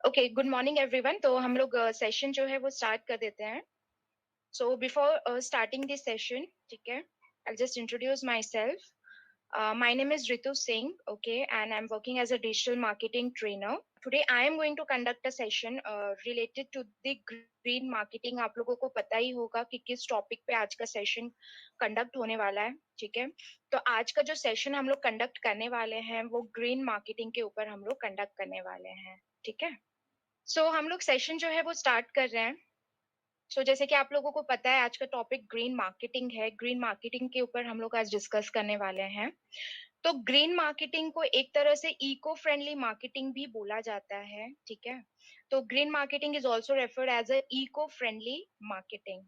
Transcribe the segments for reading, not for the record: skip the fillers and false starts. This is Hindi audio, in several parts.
Okay, good morning everyone. तो हम लोग सेशन जो है वो स्टार्ट कर देते हैं। So before starting this session, ठीक है, I just introduce my self. My name is Ritu Singh, okay, and I'm working as a digital marketing trainer. Today I am going to conduct a session related to the green marketing. आप लोगों को पता ही होगा कि किस टॉपिक पे आज का सेशन कंडक्ट होने वाला है, ठीक है। तो आज का जो सेशन हम लोग कंडक्ट करने वाले हैं वो ग्रीन मार्केटिंग के ऊपर हम लोग कंडक्ट करने वाले हैं, ठीक है। हम लोग सेशन जो है वो स्टार्ट कर रहे हैं। जैसे कि आप लोगों को पता है आज का टॉपिक ग्रीन मार्केटिंग है। ग्रीन मार्केटिंग के ऊपर हम लोग आज डिस्कस करने वाले हैं। तो ग्रीन मार्केटिंग को एक तरह से इको फ्रेंडली मार्केटिंग भी बोला जाता है, ठीक है। तो green marketing is also referred as a eco friendly marketing.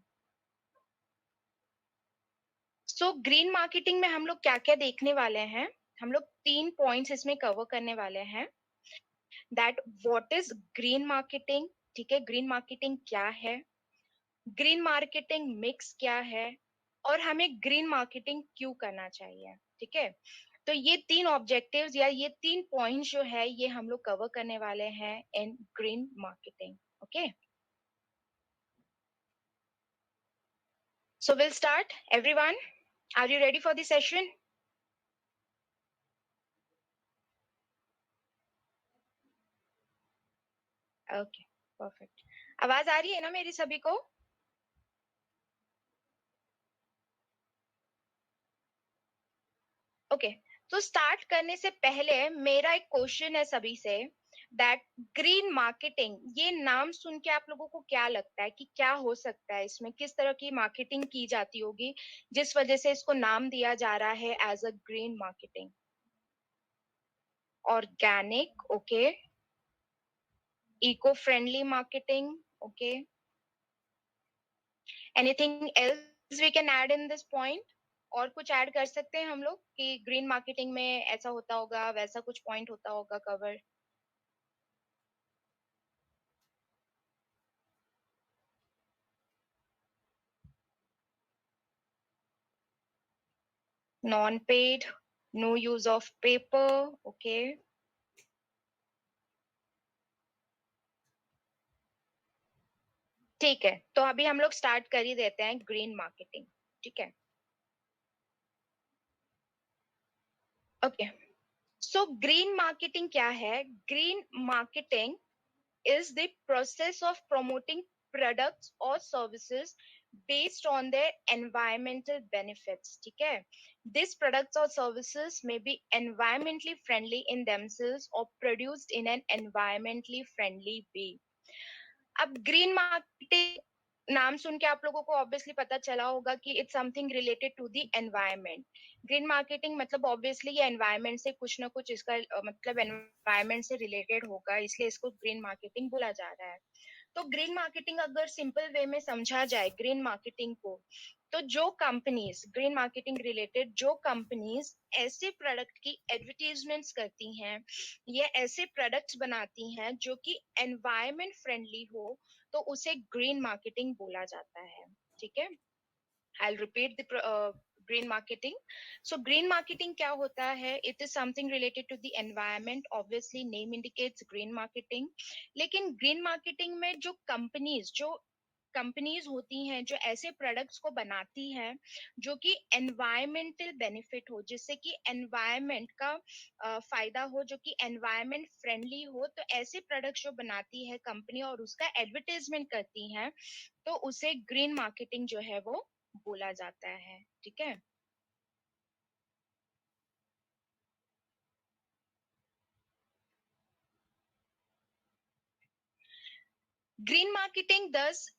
Green marketing में हम लोग क्या क्या देखने वाले हैं, हम लोग 3 पॉइंट्स इसमें कवर करने वाले हैं। That what is green marketing, ठीक है, ग्रीन मार्केटिंग क्या है, ग्रीन मार्केटिंग मिक्स क्या है, और हमें ग्रीन मार्केटिंग क्यों करना चाहिए, ठीक है। तो ये 3 ऑब्जेक्टिव्स या ये 3 पॉइंट जो है ये हम लोग कवर करने वाले हैं in green marketing, okay. So will start everyone, are you ready for the session? Okay, perfect. आवाज आ रही है ना मेरी सभी को? ओके, तो स्टार्ट करने से पहले मेरा एक क्वेश्चन है सभी से, दैट ग्रीन मार्केटिंग, ये नाम सुन के आप लोगों को क्या लगता है कि क्या हो सकता है, इसमें किस तरह की मार्केटिंग की जाती होगी जिस वजह से इसको नाम दिया जा रहा है as a green marketing? Organic, okay, eco friendly marketing, okay, anything else we can add in this point? और कुछ ऐड कर सकते हैं हम लोग कि ग्रीन मार्केटिंग में ऐसा होता होगा, वैसा कुछ पॉइंट होता होगा cover? Non-paid, no use of paper, okay. ठीक है, तो अभी हम लोग स्टार्ट कर ही देते हैं ग्रीन मार्केटिंग, ठीक है। ओके, सो ग्रीन मार्केटिंग क्या है? Green marketing is the process of promoting products or services based on their environmental benefits, ठीक है। These products or services may be environmentally friendly in themselves or produced in an environmentally friendly way. अब ग्रीन मार्केटिंग नाम सुन के आप लोगों को ऑब्वियसली पता चला होगा कि it's something related to the environment. Green marketing मतलब ऑब्वियसली ये एनवायरनमेंट से कुछ ना कुछ इसका मतलब एनवायरनमेंट से रिलेटेड होगा, इसलिए इसको ग्रीन मार्केटिंग बोला जा रहा है। तो ग्रीन मार्केटिंग अगर सिंपल वे में समझा जाए ग्रीन मार्केटिंग को, तो जो कंपनीज ग्रीन मार्केटिंग रिलेटेड, जो कंपनीज ऐसे प्रोडक्ट की एडवर्टीजमेंट्स करती हैं या ऐसे प्रोडक्ट्स बनाती हैं जो कि एनवायरमेंट फ्रेंडली हो, तो उसे ग्रीन मार्केटिंग बोला जाता है, ठीक है। I'll repeat the green marketing. So green marketing क्या होता है? It is something related to the environment. Obviously name indicates green marketing. लेकिन green marketing में जो कंपनीज होती हैं जो ऐसे प्रोडक्ट्स को बनाती हैं जो कि एनवायरमेंटल बेनिफिट हो, जिससे कि एनवायरमेंट का फायदा हो, जो कि एनवायरमेंट फ्रेंडली हो, तो ऐसे प्रोडक्ट्स जो बनाती है कंपनी और उसका एडवर्टाइजमेंट करती हैं, तो उसे ग्रीन मार्केटिंग जो है वो बोला जाता है, ठीक है। Green marketing does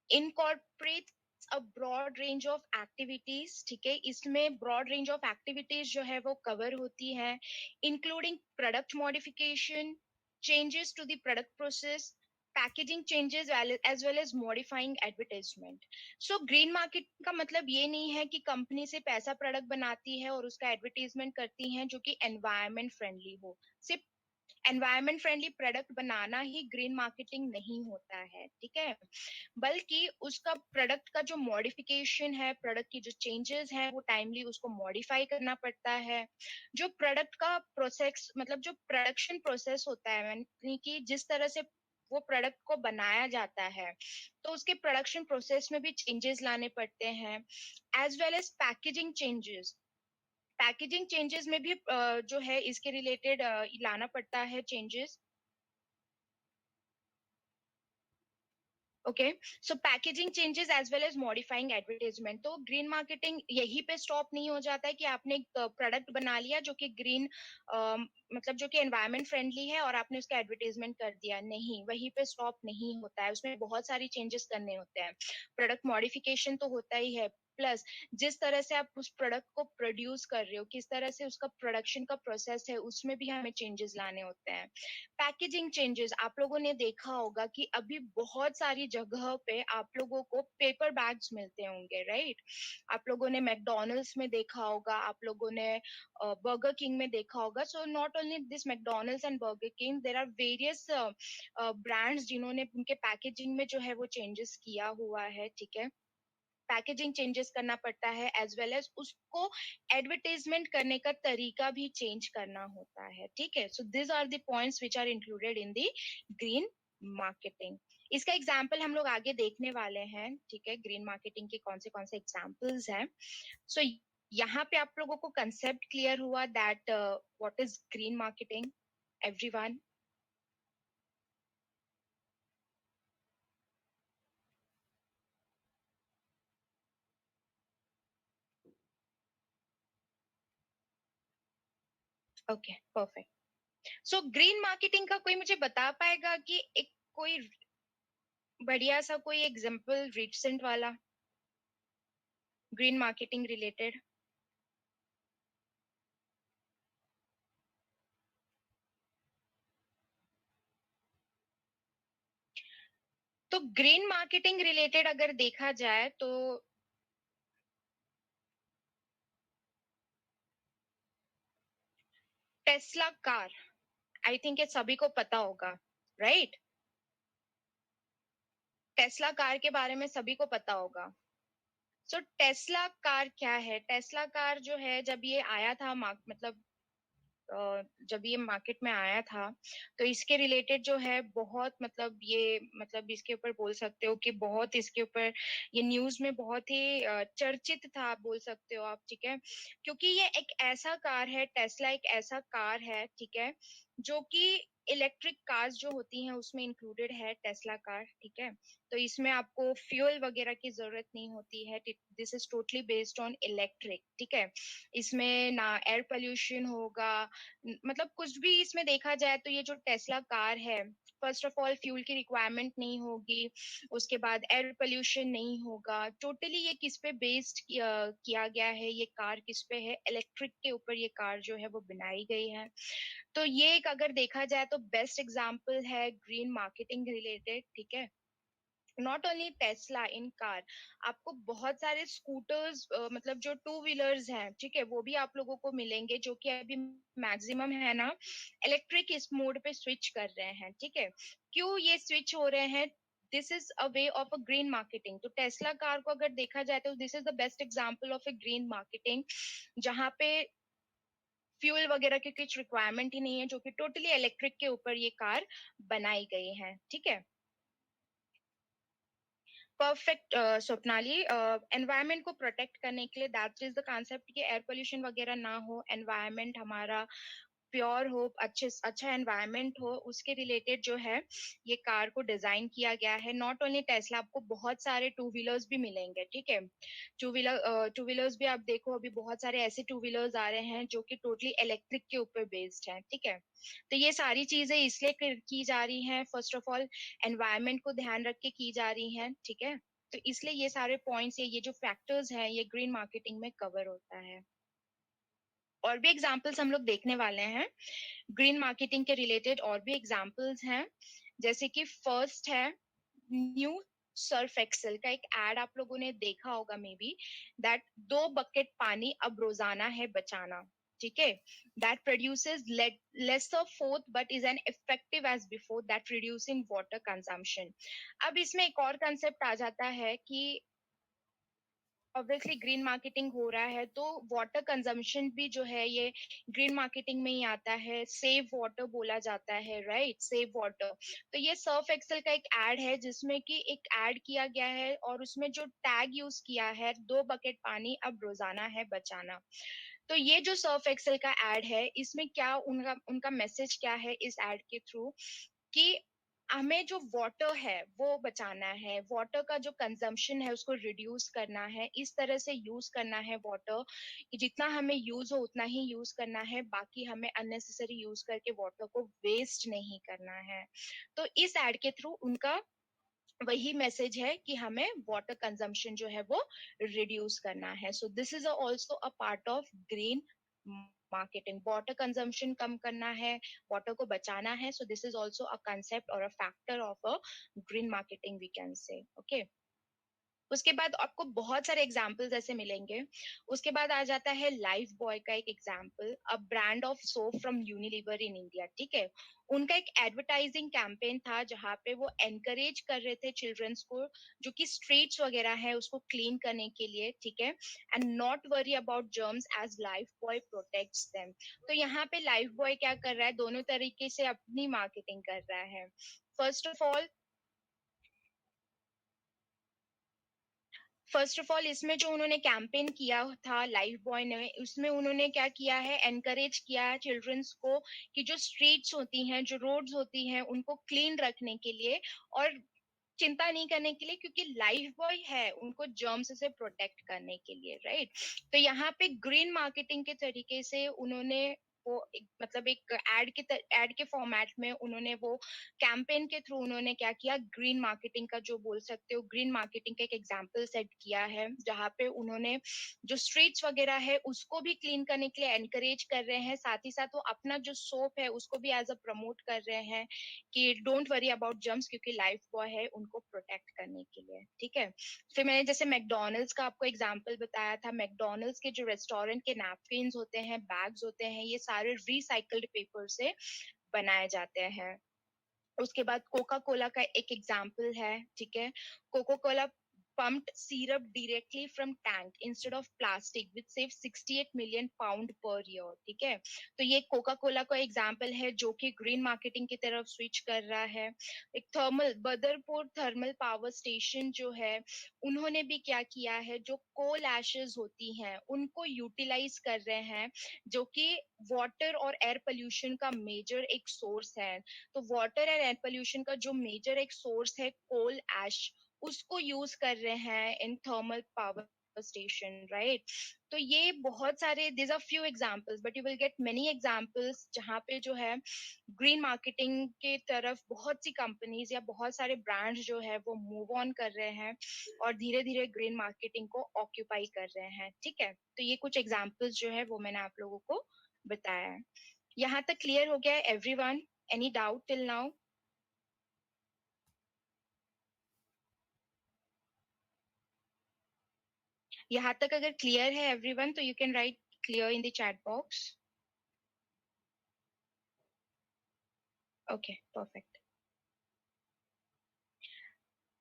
incorporate a broad range of activities, ठीक है। इसमें ब्रॉड रेंज ऑफ एक्टिविटीज जो है वो कवर होती है, including product modification, changes to the product process, packaging changes as well as modifying advertisement. Green market का मतलब ये नहीं है कि कंपनी से पैसा प्रोडक्ट बनाती है और उसका एडवर्टाइजमेंट करती है जो कि एनवायरमेंट फ्रेंडली हो। सिर्फ एनवायरमेंट फ्रेंडली प्रोडक्ट बनाना ही ग्रीन मार्केटिंग नहीं होता है, ठीक है। बल्कि उसका प्रोडक्ट का जो मॉडिफिकेशन है, प्रोडक्ट की जो चेंजेस हैं वो टाइमली उसको मॉडिफाई करना पड़ता है। जो प्रोडक्ट का प्रोसेस मतलब जो प्रोडक्शन प्रोसेस होता है, यानी कि जिस तरह से वो प्रोडक्ट को बनाया जाता है, तो उसके प्रोडक्शन प्रोसेस में भी चेंजेस लाने पड़ते हैं, as well as packaging changes. Packaging changes में भी जो है इसके रिलेटेड लाना पड़ता है changes. Okay, so packaging changes as well as modifying advertisement. तो ग्रीन मार्केटिंग यहीं पे स्टॉप नहीं हो जाता है कि आपने एक प्रोडक्ट बना लिया जो कि ग्रीन, मतलब जो कि एनवायरमेंट फ्रेंडली है, और आपने उसका एडवर्टाइजमेंट कर दिया। नहीं, वहीं पे स्टॉप नहीं होता है, उसमें बहुत सारी चेंजेस करने होते हैं। प्रोडक्ट मॉडिफिकेशन तो होता ही है, प्लस जिस तरह से आप उस प्रोडक्ट को प्रोड्यूस कर रहे हो, किस तरह से उसका प्रोडक्शन का प्रोसेस है, उसमें भी हमें चेंजेस लाने होते हैं। पैकेजिंग चेंजेस, आप लोगों ने देखा होगा कि अभी बहुत सारी जगह पे आप लोगों को पेपर बैग्स मिलते होंगे, राइट? आप लोगों ने मैकडॉनल्ड्स में देखा होगा, आप लोगों ने बर्गर किंग में देखा होगा। So not only this McDonald's and Burger King, there are various brands जिन्होंने उनके पैकेजिंग में जो है वो चेंजेस किया हुआ है, ठीक है? पैकेजिंग चेंजेस करना पड़ता है, एज वेल एज उसको एडवर्टाइजमेंट करने का तरीका भी चेंज करना होता है, ठीक है? So this are the points which are included in the green marketing. इसका एग्जाम्पल हम लोग आगे देखने वाले हैं, ठीक है? ग्रीन मार्केटिंग के कौन से एग्जाम्पल्स हैं। सो यहाँ पे आप लोगों को कंसेप्ट क्लियर हुआ that what is green marketing, everyone? Okay, perfect. So green marketing का कोई मुझे बता पाएगा कि एक कोई बढ़िया सा कोई एग्जांपल रिसेंट वाला, ग्रीन मार्केटिंग रिलेटेड? तो ग्रीन मार्केटिंग रिलेटेड अगर देखा जाए तो टेस्ला कार, आई थिंक ये सभी को पता होगा, राइट? टेस्ला कार के बारे में सभी को पता होगा। सो टेस्ला कार क्या है? टेस्ला कार जो है, जब ये आया था मतलब जब ये मार्केट में आया था, तो इसके रिलेटेड जो है बहुत, मतलब ये, मतलब इसके ऊपर बोल सकते हो कि बहुत इसके ऊपर ये न्यूज में बहुत ही चर्चित था, बोल सकते हो आप, ठीक है? क्योंकि ये एक ऐसा कार है, टेस्ला एक ऐसा कार है, ठीक है, जो कि इलेक्ट्रिक कार्स जो होती हैं उसमें इंक्लूडेड है टेस्ला कार, ठीक है? तो इसमें आपको फ्यूल वगैरह की जरूरत नहीं होती है, this is totally based on electric, ठीक है? इसमें ना एयर पोल्यूशन होगा, मतलब कुछ भी इसमें देखा जाए तो ये जो टेस्ला कार है, फर्स्ट ऑफ ऑल फ्यूल की रिक्वायरमेंट नहीं होगी, उसके बाद एयर पोल्यूशन नहीं होगा। टोटली ये किस पे बेस्ड किया गया है, ये कार किस पे है? इलेक्ट्रिक के ऊपर ये कार जो है वो बनाई गई है। तो ये एक अगर देखा जाए तो बेस्ट एग्जांपल है ग्रीन मार्केटिंग रिलेटेड, ठीक है? Not only Tesla in car, आपको बहुत सारे स्कूटर्स, मतलब जो टू व्हीलर्स हैं, ठीक है, वो भी आप लोगों को मिलेंगे, जो कि अभी मैक्सिमम है ना इलेक्ट्रिक इस मोड पे स्विच कर रहे हैं, ठीक है? क्यों ये स्विच हो रहे हैं? This is a way of a green marketing. तो टेस्ला कार को अगर देखा जाए तो this is the best example of A green marketing, जहाँ पे फ्यूल वगैरह की कुछ रिक्वायरमेंट ही नहीं है, जो कि टोटली इलेक्ट्रिक के ऊपर ये कार बनाई गई है, ठीक है? परफेक्ट स्वप्नाली, एनवायरनमेंट को प्रोटेक्ट करने के लिए दैट इज द कॉन्सेप्ट कि एयर पोल्यूशन वगैरह ना हो, एनवायरनमेंट हमारा प्योर हो, अच्छा एनवायरनमेंट हो, उसके रिलेटेड जो है ये कार को डिजाइन किया गया है। नॉट ओनली टेस्ला, आपको बहुत सारे टू व्हीलर्स भी मिलेंगे, ठीक है? टू व्हीलर्स भी आप देखो, अभी बहुत सारे ऐसे टू व्हीलर्स आ रहे हैं जो कि टोटली इलेक्ट्रिक के ऊपर बेस्ड हैं, ठीक है? तो ये सारी चीजें इसलिए की जा रही हैं, फर्स्ट ऑफ ऑल एनवायरनमेंट को ध्यान रख के की जा रही हैं, ठीक है? तो इसलिए ये सारे पॉइंट्स, ये जो फैक्टर्स हैं, ये ग्रीन मार्केटिंग में कवर होता है। और भी एग्जाम्पल्स हम लोग देखने वाले हैं ग्रीन मार्केटिंग के रिलेटेड, और भी एग्जाम्पल्स हैं। जैसे कि फर्स्ट है न्यू सर्फ एक्सेल का एक एड आप लोगों ने देखा होगा मे बी, दैट 2 बकेट पानी अब रोजाना है बचाना, ठीक है? That produces lesser fourth but is an effective as before that reducing water consumption। अब इसमें एक और कंसेप्ट आ जाता है कि ऑब्वियसली ग्रीन मार्केटिंग हो रहा है तो वाटर कंजम्पशन भी जो है ये ग्रीन मार्केटिंग में ही आता है। सेव वाटर बोला जाता है, राइट, सेव वाटर। तो ये सर्फ एक्सेल का एक एड है जिसमें कि एक एड किया गया है और उसमें जो टैग यूज किया है, 2 बकेट पानी अब रोजाना है बचाना। तो ये जो सर्फ एक्सेल का एड है, इसमें क्या उनका उनका मैसेज क्या है इस एड के थ्रू, कि हमें जो वाटर है वो बचाना है, वाटर का जो कंजम्पशन है उसको रिड्यूस करना है, इस तरह से यूज करना है वाटर कि जितना हमें यूज हो उतना ही यूज करना है, बाकी हमें अननेसेसरी यूज करके वाटर को वेस्ट नहीं करना है। तो इस एड के थ्रू उनका वही मैसेज है कि हमें वाटर कंजम्पशन जो है वो रिड्यूस करना है। So this is also a part of green marketing. Water consumption कम करना है, वाटर को बचाना है। So this is also a concept और a factor of a green marketing we can say. Okay, उसके बाद आपको बहुत सारे एग्जाम्पल्स ऐसे मिलेंगे। उसके बाद आ जाता है लाइफ बॉय का एक example, a brand of soap from Unilever in India. ठीक है, उनका एक एडवर्टाइजिंग कैंपेन था जहाँ पे वो एनकरेज कर रहे थे चिल्ड्रंस को जो कि स्ट्रीट्स वगैरह है उसको क्लीन करने के लिए। ठीक है, and not worry about germs as Lifebuoy protects them. तो यहाँ पे लाइफ बॉय क्या कर रहा है, दोनों तरीके से अपनी मार्केटिंग कर रहा है। फर्स्ट ऑफ ऑल इसमें जो उन्होंने कैंपेन किया था लाइफ बॉय ने, उसमें उन्होंने क्या किया है, एनकरेज किया है चिल्ड्रंस को कि जो स्ट्रीट्स होती हैं, जो रोड्स होती हैं, उनको क्लीन रखने के लिए और चिंता नहीं करने के लिए, क्योंकि लाइफ बॉय है उनको जर्म्स से प्रोटेक्ट करने के लिए, राइट। तो यहाँ पे ग्रीन मार्केटिंग के तरीके से उन्होंने वो मतलब एक एड के फॉर्मेट में उन्होंने वो कैंपेन के थ्रू उन्होंने क्या किया, ग्रीन मार्केटिंग का जो बोल सकते हो, ग्रीन मार्केटिंग का एक एग्जाम्पल सेट किया है जहाँ पे उन्होंने जो स्ट्रीट्स वगैरह है उसको भी क्लीन करने के लिए एनकरेज कर रहे हैं, साथ ही साथ वो अपना जो सोप है उसको भी एज अ प्रमोट कर रहे हैं कि डोंट वरी अबाउट जर्म्स, क्योंकि लाइफ बॉय है उनको प्रोटेक्ट करने के लिए। ठीक है, फिर मैंने जैसे मैकडोनल्ड्स का आपको एग्जांपल बताया था, मैकडोनल्ड्स के जो रेस्टोरेंट के नैपकिन्स होते हैं, बैग्स होते हैं, ये सारे रिसाइकल्ड पेपर से बनाए जाते हैं। उसके बाद कोका कोला का एक एग्जाम्पल है। ठीक है, Coca Cola pumped syrup directly from tank instead of plastic which saves 68 million pound per year। ठीक है, तो ये कोका कोला का एग्जाम्पल है जो कि ग्रीन मार्केटिंग की तरफ स्विच कर रहा है। एक thermal Badarpur thermal power station जो है, उन्होंने भी क्या किया है, जो कोल एशेस होती हैं उनको यूटिलाइज कर रहे हैं, जो कि वाटर और एयर पोल्यूशन का मेजर एक सोर्स है। तो वाटर एंड एयर पोल्यूशन का जो मेजर एक सोर्स है कोल एश, उसको यूज कर रहे हैं in thermal power station, right. तो ये बहुत सारे, this are few examples but you will get many examples जहाँ पे जो है ग्रीन मार्केटिंग के तरफ बहुत सी कंपनीज या बहुत सारे ब्रांड्स जो है वो मूव ऑन कर रहे हैं और धीरे धीरे ग्रीन मार्केटिंग को ऑक्यूपाई कर रहे हैं। ठीक है, तो ये कुछ एग्जांपल्स जो है वो मैंने आप लोगों को बताया है। यहाँ तक क्लियर हो गया है everyone? Any doubt till now? यहाँ तक अगर क्लियर है एवरीवन तो you can write clear in the chat box. Okay, perfect.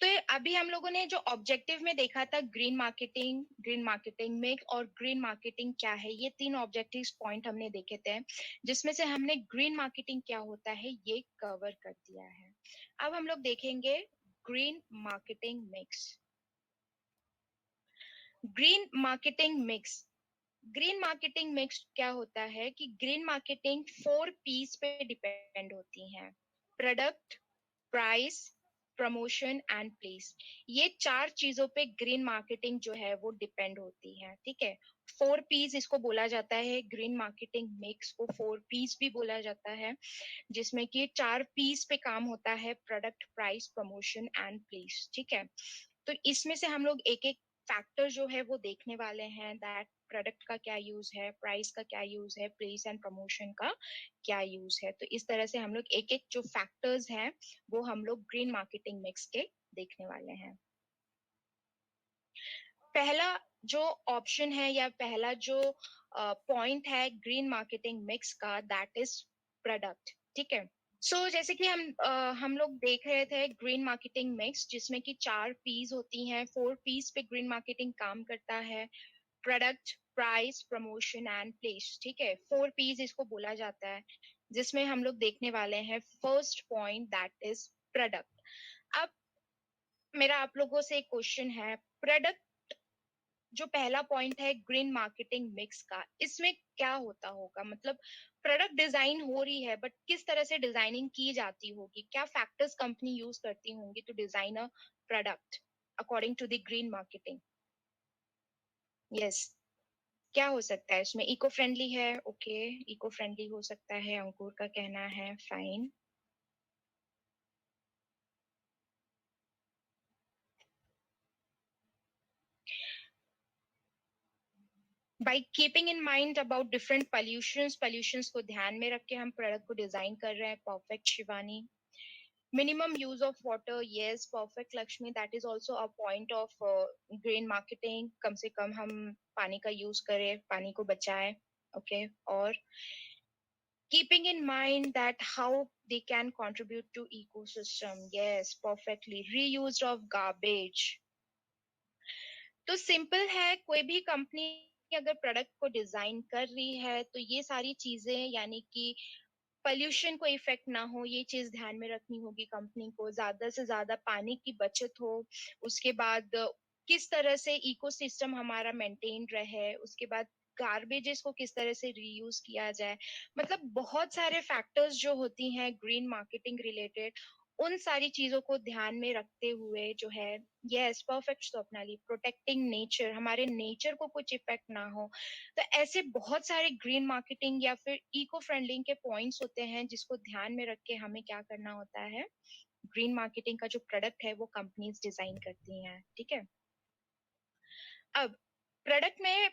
तो ये अभी हम लोगों ने जो ऑब्जेक्टिव में देखा था, ग्रीन मार्केटिंग में और ग्रीन मार्केटिंग क्या है, ये तीन ऑब्जेक्टिव पॉइंट हमने देखे थे, जिसमें से हमने ग्रीन मार्केटिंग क्या होता है ये कवर कर दिया है। अब हम लोग देखेंगे green marketing mix. Green marketing mix, green marketing mix क्या होता है कि ग्रीन मार्केटिंग 4 P's पे डिपेंड होती है: product, price, promotion and place. ये चार चीजों पे ग्रीन मार्केटिंग जो है वो डिपेंड होती है। ठीक है, 4 P's इसको बोला जाता है, ग्रीन मार्केटिंग मिक्स को 4 P's भी बोला जाता है, जिसमें कि 4 P's पे काम होता है: product, price, promotion and place. ठीक है, तो इसमें से हम लोग एक एक फैक्टर जो है वो देखने वाले हैं, दैट प्रोडक्ट का क्या यूज है, प्राइस का क्या यूज है, प्लेस एंड प्रमोशन का क्या यूज है। तो इस तरह से हम लोग एक एक जो फैक्टर्स हैं वो हम लोग ग्रीन मार्केटिंग मिक्स के देखने वाले हैं। पहला जो ऑप्शन है या पहला जो पॉइंट है ग्रीन मार्केटिंग मिक्स का, दैट इज प्रोडक्ट। ठीक है, जैसे कि हम लोग देख रहे थे ग्रीन मार्केटिंग मिक्स, जिसमें कि 4 पीस होती हैं। 4 पीस पे ग्रीन मार्केटिंग काम करता है: product, price, promotion and place. ठीक है, 4 पीस इसको बोला जाता है, जिसमें हम लोग देखने वाले हैं first point, that is product. अब मेरा आप लोगों से एक क्वेश्चन है: प्रोडक्ट जो पहला पॉइंट है ग्रीन मार्केटिंग मिक्स का, इसमें क्या होता होगा? मतलब प्रोडक्ट डिजाइन हो रही है, बट किस तरह से डिजाइनिंग की जाती होगी? क्या फैक्टर्स कंपनी यूज करती होंगी to design a product according to the green marketing? Yes, क्या हो सकता है इसमें? इको फ्रेंडली है, ओके, इको फ्रेंडली हो सकता है, अंकुर का कहना है, fine. By keeping in mind about different pollutions को ध्यान में रख के हम प्रोडक्ट को डिजाइन कर रहे हैं, perfect Shivani. Minimum use of water, yes, perfect Lakshmi, that is also a point of green marketing. कम से कम हम पानी का यूज करें, पानी को बचाएं, ओके। और keeping in mind that how they can contribute to ecosystem, yes, perfectly, reuse of garbage। तो सिंपल है, कोई भी कंपनी अगर प्रोडक्ट को डिजाइन कर रही है तो ये सारी चीजें, यानी कि पॉल्यूशन को इफेक्ट ना हो, ये चीज ध्यान में रखनी होगी कंपनी को। ज्यादा से ज्यादा पानी की बचत हो, उसके बाद किस तरह से इकोसिस्टम हमारा मेंटेन रहे, उसके बाद गार्बेजेस को किस तरह से रीयूज किया जाए। मतलब बहुत सारे फैक्टर्स जो होती हैं ग्रीन मार्केटिंग रिलेटेड, उन सारी चीजों को ध्यान में रखते हुए जो है, yes, perfect Swapnali, protecting nature, हमारे नेचर को कुछ इफेक्ट ना हो। तो ऐसे बहुत सारे ग्रीन मार्केटिंग या फिर इको फ्रेंडलिंग के पॉइंट्स होते हैं, जिसको ध्यान में रख के हमें क्या करना होता है, ग्रीन मार्केटिंग का जो प्रोडक्ट है वो कंपनीज डिजाइन करती हैं। ठीक है, अब प्रोडक्ट में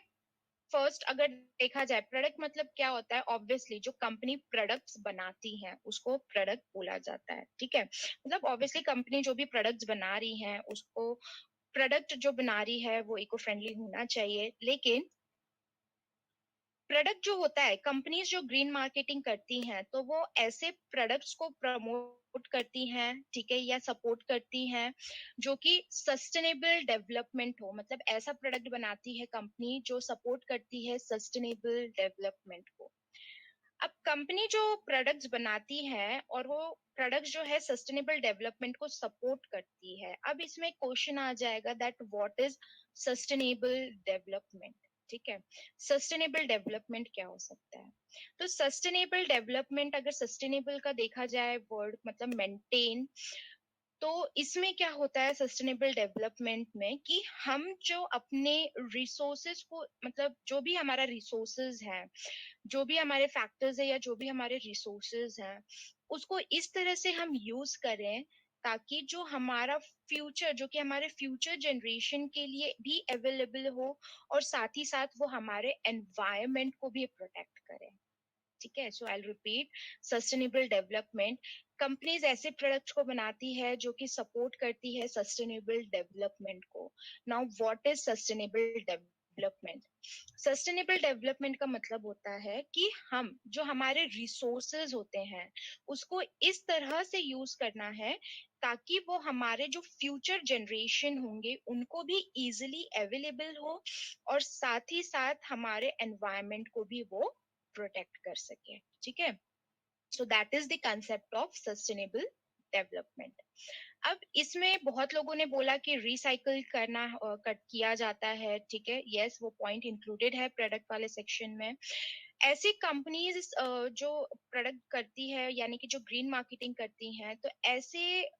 फर्स्ट अगर देखा जाए, प्रोडक्ट मतलब क्या होता है? ऑब्वियसली जो कंपनी प्रोडक्ट्स बनाती है उसको प्रोडक्ट बोला जाता है। ठीक है, मतलब ऑब्वियसली कंपनी जो भी प्रोडक्ट्स बना रही है उसको, प्रोडक्ट जो बना रही है वो इको फ्रेंडली होना चाहिए। लेकिन प्रोडक्ट जो होता है, कंपनीज जो ग्रीन मार्केटिंग करती हैं तो वो ऐसे प्रोडक्ट्स को प्रमोट करती हैं, ठीक है, या सपोर्ट करती हैं जो कि सस्टेनेबल डेवलपमेंट हो। मतलब ऐसा प्रोडक्ट बनाती है कंपनी जो सपोर्ट करती है सस्टेनेबल डेवलपमेंट को। अब कंपनी जो प्रोडक्ट्स बनाती है और वो प्रोडक्ट्स जो है सस्टेनेबल डेवलपमेंट को सपोर्ट करती है, अब इसमें क्वेश्चन आ जाएगा that what is sustainable development? ठीक है, सस्टेनेबल डेवलपमेंट क्या हो सकता है? तो सस्टेनेबल डेवलपमेंट, अगर सस्टेनेबल का देखा जाए वर्ड मतलब मेंटेन, तो इसमें क्या होता है सस्टेनेबल डेवलपमेंट में कि हम जो अपने रिसोर्सेज को, मतलब जो भी हमारा रिसोर्सेज है, जो भी हमारे फैक्टर्स है या जो भी हमारे रिसोर्सेज हैं, उसको इस तरह से हम यूज करें ताकि जो हमारा फ्यूचर, जो कि हमारे फ्यूचर जनरेशन के लिए भी अवेलेबल हो, और साथ ही साथ वो हमारे एनवायरमेंट को भी प्रोटेक्ट करे। ठीक है, so I repeat, sustainable development, companies ऐसे प्रोडक्ट्स को बनाती है जो कि सपोर्ट करती है सस्टेनेबल डेवलपमेंट को। Now what is sustainable development? Sustainable development का मतलब होता है कि हम जो हमारे रिसोर्सेज होते हैं उसको इस तरह से यूज करना है ताकि वो हमारे जो फ्यूचर जनरेशन होंगे उनको भी इजीली अवेलेबल हो, और साथ ही साथ हमारे एनवायरमेंट को भी वो प्रोटेक्ट कर सके। ठीक है, so that is the concept of sustainable development. अब इसमें बहुत लोगों ने बोला कि रिसाइकल करना कट किया जाता है। ठीक है, यस, वो पॉइंट इंक्लूडेड है प्रोडक्ट वाले सेक्शन में। ऐसी कंपनीज जो प्रोडक्ट करती है, यानी कि जो ग्रीन मार्केटिंग करती हैं, तो ऐसे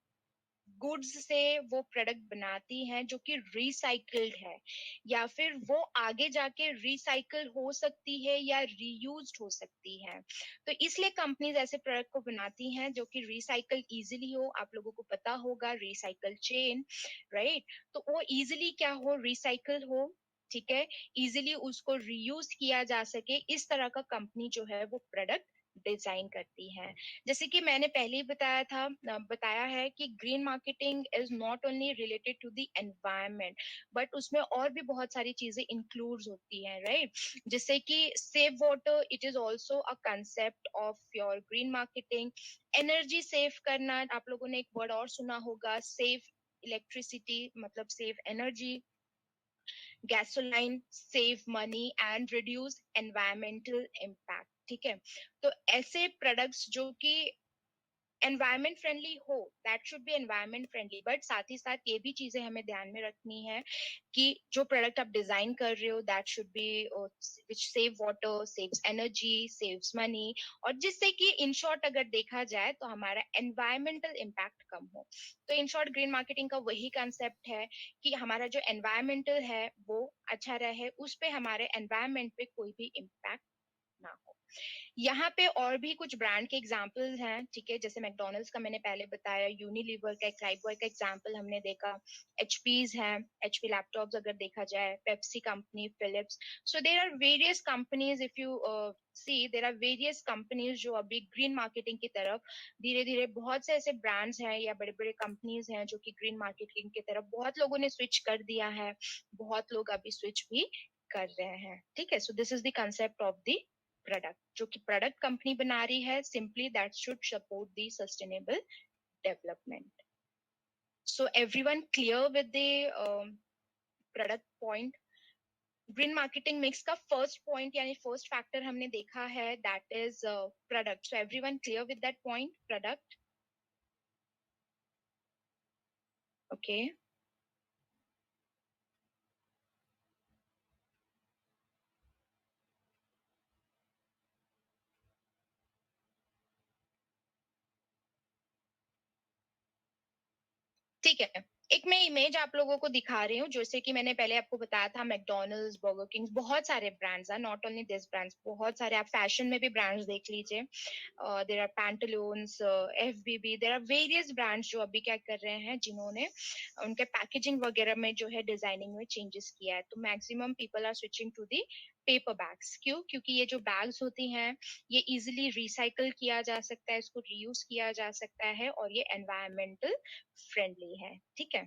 गुड्स से वो प्रोडक्ट बनाती हैं जो कि रिसाइकल्ड है, या फिर वो आगे जाके रिसाइकल हो सकती है या रीयूज्ड हो सकती है। तो इसलिए कंपनीज ऐसे प्रोडक्ट को बनाती हैं जो कि रिसाइकल इजीली हो। आप लोगों को पता होगा रिसाइकल चेन, राइट? तो वो इजीली क्या हो, रिसाइकल हो, ठीक है, इजीली उसको रीयूज किया जा सके, इस तरह का कंपनी जो है वो प्रोडक्ट डिजाइन करती हैं। जैसे कि मैंने पहले ही बताया है कि green marketing is not only related to the environment, but उसमें और भी बहुत सारी चीजें इंक्लूड होती हैं, राइट? जैसे कि save water, it is also a concept of your green marketing. Energy save करना, आप लोगों ने एक वर्ड और सुना होगा, सेव इलेक्ट्रिसिटी, मतलब save energy. Gasoline, save money and reduce environmental impact. ठीक है, तो ऐसे प्रोडक्ट्स जो कि एनवायरमेंट फ्रेंडली हो, that should be environment friendly, but साथ ही साथ ये भी चीजें हमें ध्यान में रखनी है कि जो प्रोडक्ट आप डिजाइन कर रहे हो, that should be which save water, saves energy, saves money, और जिससे कि इन शॉर्ट अगर देखा जाए तो हमारा एनवायरमेंटल इम्पैक्ट कम हो। तो इन शॉर्ट ग्रीन मार्केटिंग का वही कंसेप्ट है कि हमारा जो एनवायरमेंटल है वो अच्छा रहे, उस पे हमारे एनवायरमेंट पे कोई भी इम्पैक्ट ना हो। यहाँ पे और भी कुछ ब्रांड के एग्जांपल्स हैं, ठीक है, जैसे मैकडोनल्ड्स का मैंने पहले बताया, यूनिलीवर का, एक लाइफबॉय का एग्जांपल हमने देखा, एचपीज है, एचपी लैपटॉप्स अगर देखा जाए, Pepsi company, Philips. So there are various companies, if you see there are various companies जो अभी ग्रीन मार्केटिंग की तरफ धीरे धीरे, बहुत से ऐसे ब्रांड्स हैं या बड़े बड़े कंपनीज हैं जो कि ग्रीन मार्केटिंग की तरफ बहुत लोगों ने स्विच कर दिया है, बहुत लोग अभी स्विच भी कर रहे हैं। ठीक है, so this is the concept of the product, जो कि प्रोडक्ट कंपनी बना रही है, simply that should support the sustainable development. So everyone clear with the product point? Green marketing mix का फर्स्ट पॉइंट यानी फर्स्ट फैक्टर हमने देखा है, that is product. So everyone clear with that point, product? Okay, ठीक है। एक मैं इमेज आप लोगों को दिखा रही हूँ, जैसे कि मैंने पहले आपको बताया था, मैकडोनल्ड्स, बर्गर किंग्स, बहुत सारे ब्रांड्स हैं, नॉट ओनली दिस ब्रांड्स, बहुत सारे। आप फैशन में भी ब्रांड्स देख लीजिए, there are Pantaloons, FBB, there are various brands जो अभी क्या कर रहे हैं, जिन्होंने उनके पैकेजिंग वगैरह में जो है डिजाइनिंग में चेंजेस किया है। तो maximum people are switching to the paper bags. क्यों? क्योंकि ये जो बैग्स होती हैं, ये इजिली रिसाइकल किया जा सकता है, इसको रीयूज किया जा सकता है, और ये एनवायरमेंटल फ्रेंडली है। ठीक है,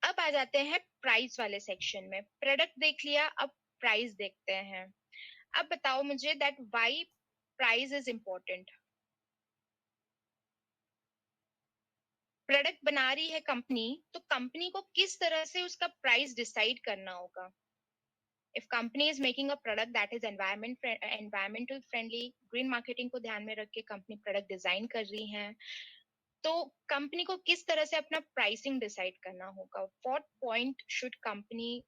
अब आ जाते हैं प्राइस वाले सेक्शन में। प्रोडक्ट देख लिया, अब प्राइस देखते हैं। अब बताओ मुझे that why price is important. Product बना रही है कंपनी, तो कंपनी को किस तरह से उसका प्राइस डिसाइड करना होगा। If company is making a product that is environmental friendly, green marketing को ध्यान में रख के कंपनी प्रोडक्ट डिजाइन कर रही है, तो कंपनी को किस तरह से अपना प्राइसिंग डिसाइड करना होगा। व्हाट पॉइंट शुड कंपनी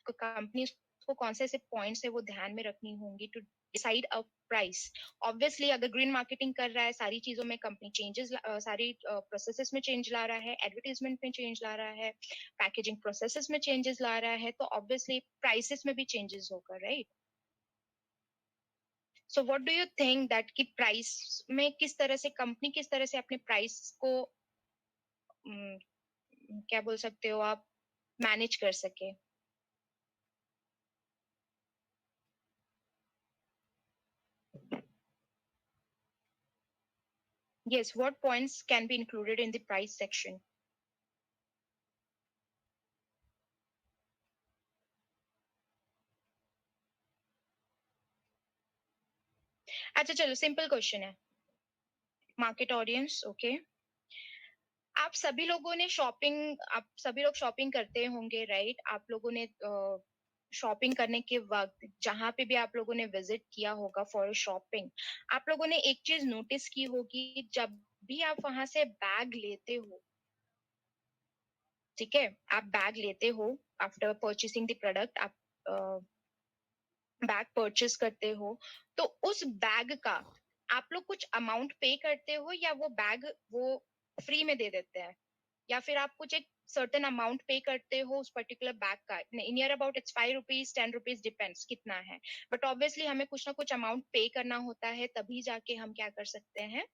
को कौन से ऐसे पॉइंट्स है वो ध्यान में रखनी होंगी to decide a price. Obviously अगर ग्रीन मार्केटिंग कर रहा है, सारी चीजों में कंपनी चेंजेस, सारी प्रोसेसेस में चेंज ला रहा है, एडवर्टीजमेंट में चेंज ला रहा है, पैकेजिंग प्रोसेसेस में चेंजेस ला रहा है, तो ऑब्वियसली प्राइसेस में भी चेंजेस होगा, right? So what do you think that कि प्राइस में किस तरह से कंपनी किस तरह से अपने प्राइस को क्या बोल सकते हो आप, मैनेज कर सके। Yes, what points can be included in the price section? अच्छा चलो, सिंपल क्वेश्चन है। Market audience, okay. आप सभी लोग शॉपिंग करते होंगे, राइट? आप लोगों ने शॉपिंग करने के वक्त जहां पे भी आप लोगों ने विजिट किया होगा फॉर शॉपिंग, आप लोगों ने एक चीज नोटिस की होगी, जब भी आप वहां से बैग लेते हो, ठीक है, आप बैग लेते हो, आफ्टर परचेसिंग द प्रोडक्ट, आप बैग परचेस करते हो, तो उस बैग का आप लोग कुछ अमाउंट पे करते हो, या वो बैग वो फ्री में दे देते हैं, या फिर आप कुछ एक सर्टेन अमाउंट पे करते हो उस पर्टिकुलर बैग का। Near about it's 5 rupees, 10 rupees, depends कितना है, बट ऑब्वियसली हमें कुछ ना कुछ अमाउंट पे करना होता है, तभी जाके हम क्या कर सकते हैं,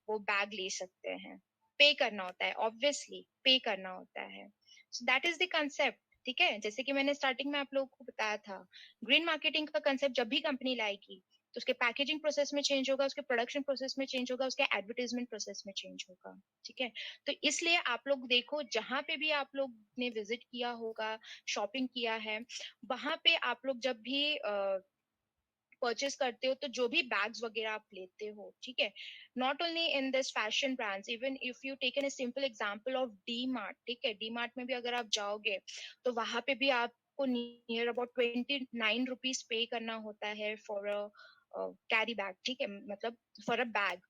वो बैग ले सकते हैं। पे करना होता है, ऑब्वियसली पे करना होता है। So that is the concept. ठीक है, जैसे कि मैंने स्टार्टिंग में आप लोगों को बताया था, ग्रीन मार्केटिंग का कंसेप्ट जब भी कंपनी लाएगी, तो उसके पैकेजिंग प्रोसेस में चेंज होगा, उसके प्रोडक्शन प्रोसेस में चेंज होगा, उसके एडवर्टाइजमेंट प्रोसेस में चेंज होगा। ठीक है? तो इसलिए आप लोग देखो, जहाँ पे भी आप लोग ने विजिट किया होगा, शॉपिंग किया है, वहां पे आप लोग जब भी परचेस करते हो, तो जो भी बैग्स वगैरह आप लेते हो, ठीक है, not only in this fashion brands, even if you taken a simple example of D mart, ठीक है, डी मार्ट में भी अगर आप जाओगे तो वहां पे भी आपको नियर अबाउट 29 रुपीज पे करना होता है फॉर अ कैरी बैग, ठीक है, मतलब for a bag,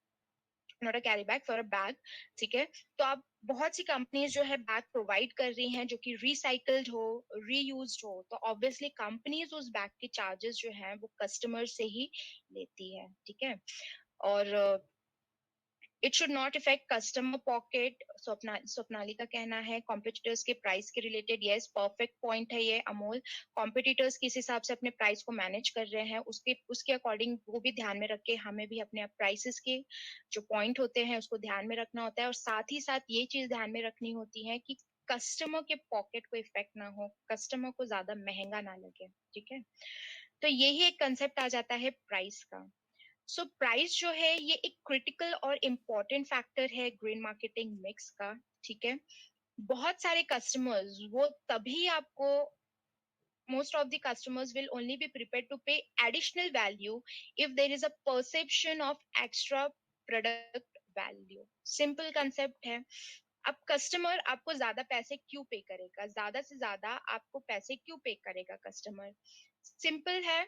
not a carry bag, for a bag. ठीक है? तो आप, बहुत सी कंपनीज जो है बैग प्रोवाइड कर रही हैं जो कि रिसाइकल्ड हो, रीयूज्ड हो, तो ऑब्वियसली कंपनीज उस बैग के चार्जेस जो है वो कस्टमर से ही लेती है। ठीक है? और it should not effect customer pocket. Swapnali का कहना है कॉम्पिटिटर्स के प्राइस के रिलेटेड, यस, परफेक्ट पॉइंट है ये अमोल। कॉम्पिटिटर्स किस हिसाब से अपने प्राइस को मैनेज कर रहे हैं, उसके उसके अकॉर्डिंग वो भी ध्यान में रख के हमें भी अपने प्राइसेस के जो पॉइंट होते हैं उसको ध्यान में रखना होता है, और साथ ही साथ ये चीज ध्यान में रखनी होती है कि कस्टमर के पॉकेट को इफेक्ट ना हो, कस्टमर को ज्यादा महंगा ना लगे। ठीक है? तो यही एक कंसेप्ट आ जाता है प्राइस का। सो प्राइस जो है ये एक क्रिटिकल और इम्पोर्टेंट फैक्टर है ग्रीन मार्केटिंग मिक्स का। ठीक है? बहुत सारे कस्टमर्स वो तभी आपको, most of the customers will only be prepared to pay additional value if there is a perception of extra product value. Simple concept है। अब कस्टमर आपको ज्यादा पैसे क्यों पे करेगा, ज्यादा से ज्यादा आपको पैसे क्यों पे करेगा कस्टमर? सिंपल है,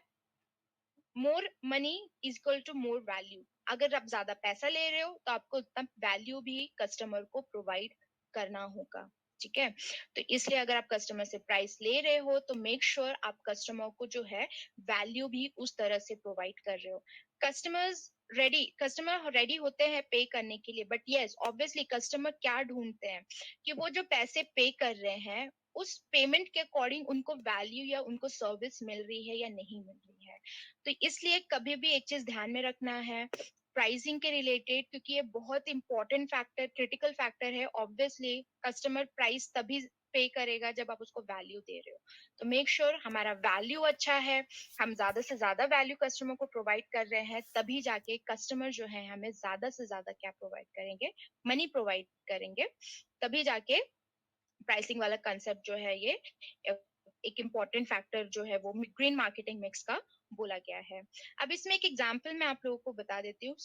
more money is equal to more value. अगर आप ज्यादा पैसा ले रहे हो तो आपको उतना वैल्यू भी कस्टमर को प्रोवाइड करना होगा। ठीक है? तो इसलिए अगर आप कस्टमर से प्राइस ले रहे हो तो मेक श्योर आप कस्टमर को जो है वैल्यू भी उस तरह से प्रोवाइड कर रहे हो। कस्टमर रेडी होते हैं पे करने के लिए, बट यस ऑब्वियसली कस्टमर क्या ढूंढते हैं कि वो जो पैसे पे कर रहे हैं उस पेमेंट के अकॉर्डिंग उनको वैल्यू या उनको सर्विस मिल रही है या नहीं मिल रही है। तो इसलिए कभी भी एक चीज ध्यान में रखना है प्राइसिंग के रिलेटेड, क्योंकि ये बहुत इंपॉर्टेंट फैक्टर, क्रिटिकल फैक्टर है। ऑब्वियसली कस्टमर प्राइस तभी पे करेगा जब आप उसको वैल्यू दे रहे हो। तो मेक श्योर हमारा वैल्यू अच्छा है, हम ज्यादा से ज्यादा वैल्यू कस्टमर को प्रोवाइड कर रहे हैं, तभी जाके कस्टमर जो है हमें ज्यादा से ज्यादा क्या प्रोवाइड करेंगे, मनी प्रोवाइड करेंगे। तभी जाके प्राइसिंग वाला कंसेप्ट जो है ये एक इम्पॉर्टेंट फैक्टर जो है वो ग्रीन मार्केटिंग मिक्स का बोला गया है। अब इसमें एक एग्जांपल मैं आप लोगों को बता देती हूँ।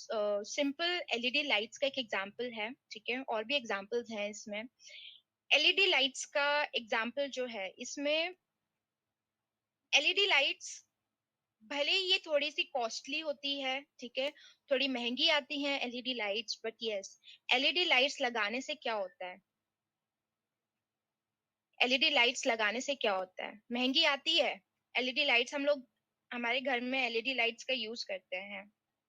सिंपल एलईडी लाइट्स का एक एग्जांपल है। ठीक है? और भी एग्जांपल्स हैं इसमें। एलईडी लाइट्स का एग्जांपल जो है इसमें, एलईडी लाइट्स भले ही ये थोड़ी सी कॉस्टली होती है, ठीक है, थोड़ी महंगी आती हैं LED lights, but yes, LED lights लगाने से क्या होता है, एलईडी लाइट्स लगाने से क्या होता है, महंगी आती है एलईडी लाइट्स, हम लोग हमारे घर में एलईडी लाइट्स का यूज करते हैं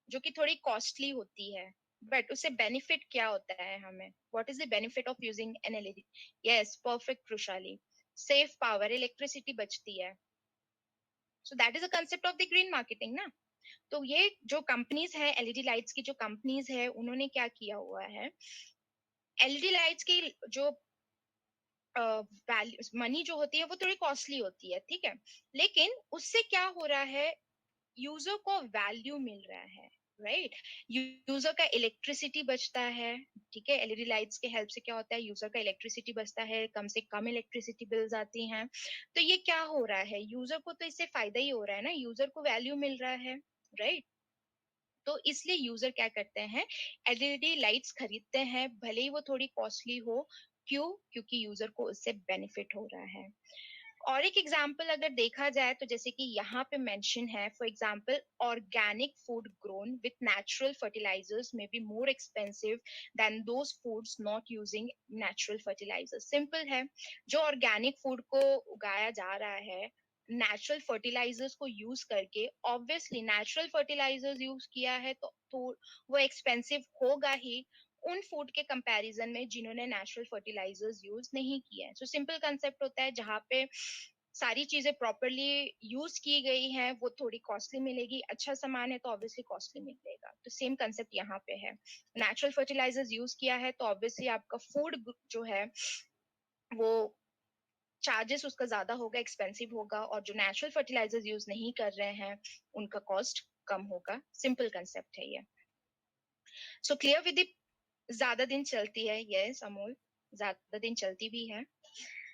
जो कि थोड़ी कॉस्टली होती है, बट उससे बेनिफिट क्या होता है हमें, what is the benefit of using an LED? Yes, perfect Rushali, safe power, electricity बचती है। So that is a concept of the green marketing ना। तो ये जो कंपनीज है, एलईडी लाइट्स की जो कंपनीज है, उन्होंने क्या किया हुआ है, एलईडी लाइट्स की जो वैल्यू मनी जो होती है वो थोड़ी कॉस्टली होती है, ठीक है, लेकिन उससे क्या हो रहा है, यूजर को वैल्यू मिल रहा है, राइट? यूजर का इलेक्ट्रिसिटी बचता है। ठीक है? एलईडी लाइट्स के हेल्प से क्या होता है, यूजर का इलेक्ट्रिसिटी बचता है, कम से कम इलेक्ट्रिसिटी बिल्स आती हैं। तो ये क्या हो रहा है, यूजर को तो इससे फायदा ही हो रहा है ना, यूजर को वैल्यू मिल रहा है, राइट? तो इसलिए यूजर क्या करते हैं, एलईडी लाइट्स खरीदते हैं, भले ही वो थोड़ी कॉस्टली हो। क्यों? क्योंकि यूजर को उससे बेनिफिट हो रहा है। और एक एग्जाम्पल अगर देखा जाए तो जैसे कि यहाँ पे मेंशन है, for example, organic food grown with natural fertilizers may be more expensive than those foods not using natural fertilizers. Simple है, जो ऑर्गेनिक फूड को उगाया जा रहा है नेचुरल फर्टिलाइजर्स को यूज करके, ऑब्वियसली नेचुरल फर्टिलाइजर्स यूज किया है तो वो एक्सपेंसिव होगा ही उन फूड के कंपैरिजन में जिन्होंने नेचुरल फर्टिलाइजर्स यूज नहीं किए हैं। सो सिंपल कंसेप्ट होता है, जहाँ पे सारी चीजें प्रॉपरली यूज की गई हैं वो थोड़ी कॉस्टली मिलेगी, अच्छा सामान है तो ऑब्वियसली कॉस्टली मिलेगा। तो सेम कंसेप्ट यहाँ पे है, नेचुरल फर्टिलाइजर्स यूज किया है तो ऑब्वियसली आपका फूड जो है वो चार्जेस उसका ज्यादा होगा, एक्सपेंसिव होगा, और जो नेचुरल फर्टिलाइजर्स यूज नहीं कर रहे हैं उनका कॉस्ट कम होगा. सिंपल कंसेप्ट है ये. सो क्लियर विद द ज्यादा दिन चलती है. यस अमोल, ज्यादा दिन चलती भी है.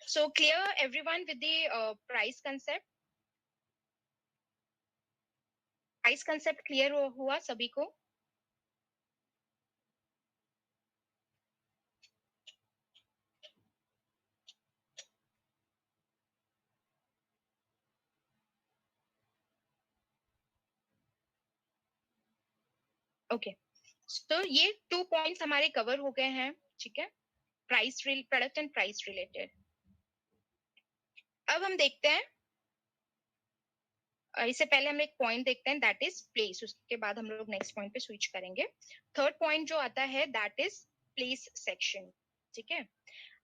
So clear everyone with the price concept. Price concept clear हुआ सभी को? ओके. तो ये 2 पॉइंट्स हमारे कवर हो गए हैं. ठीक है, price, product and price related. अब हम देखते हैं, इससे पहले हम एक पॉइंट देखते हैं, दैट इज प्लेस. उसके बाद हम लोग नेक्स्ट पॉइंट पे स्विच करेंगे. थर्ड पॉइंट जो आता है दैट इज प्लेस सेक्शन. ठीक है,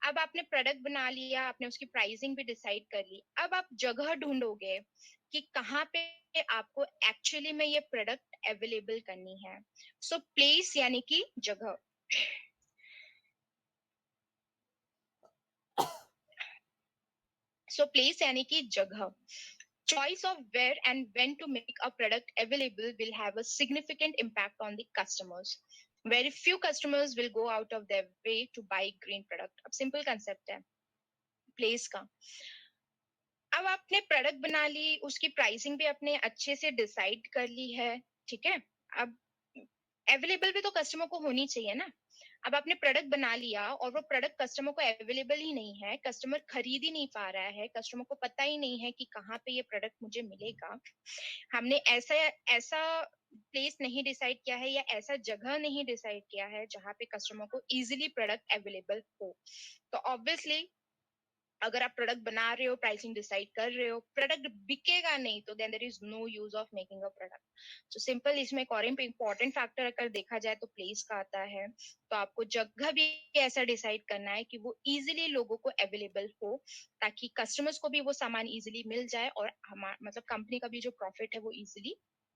अब आपने प्रोडक्ट बना लिया, आपने उसकी प्राइसिंग भी डिसाइड कर ली. अब आप जगह ढूंढोगे कि कहाँ पे आपको एक्चुअली में ये प्रोडक्ट अवेलेबल करनी है. सो प्लेस यानी कि जगह. सो प्लेस यानी कि जगह. Choice of where and when to make a product available will have a significant impact on the customers. Very few customers will go out of their way to buy green product. अब simple concept है place का. अब आपने प्रोडक्ट बना ली, उसकी प्राइसिंग भी आपने अच्छे से डिसाइड कर ली है. ठीक है, अब अवेलेबल भी तो कस्टमर को होनी चाहिए ना. अब आपने प्रोडक्ट बना लिया और वो प्रोडक्ट कस्टमर को अवेलेबल ही नहीं है, कस्टमर खरीद ही नहीं पा रहा है, कस्टमर को पता ही नहीं है कि कहाँ पे ये प्रोडक्ट मुझे मिलेगा. हमने ऐसा ऐसा प्लेस नहीं डिसाइड किया है या ऐसा जगह नहीं डिसाइड किया है जहाँ पे कस्टमर को इजीली प्रोडक्ट अवेलेबल हो. तो ऑब्वियसली अगर आप प्रोडक्ट बना रहे हो, प्राइसिंग डिसाइड कर रहे हो, प्रोडक्ट बिकेगा नहीं, तो then there is no use of making a product. तो सिंपल इसमें एक और इम्पोर्टेंट फैक्टर अगर देखा जाए तो प्लेस का आता है. तो आपको जगह भी ऐसा डिसाइड करना है कि वो इजीली लोगों को अवेलेबल हो, ताकि कस्टमर्स को भी वो सामान इजीली मिल जाए और हमारा मतलब कंपनी का भी जो प्रॉफिट है वो इजीली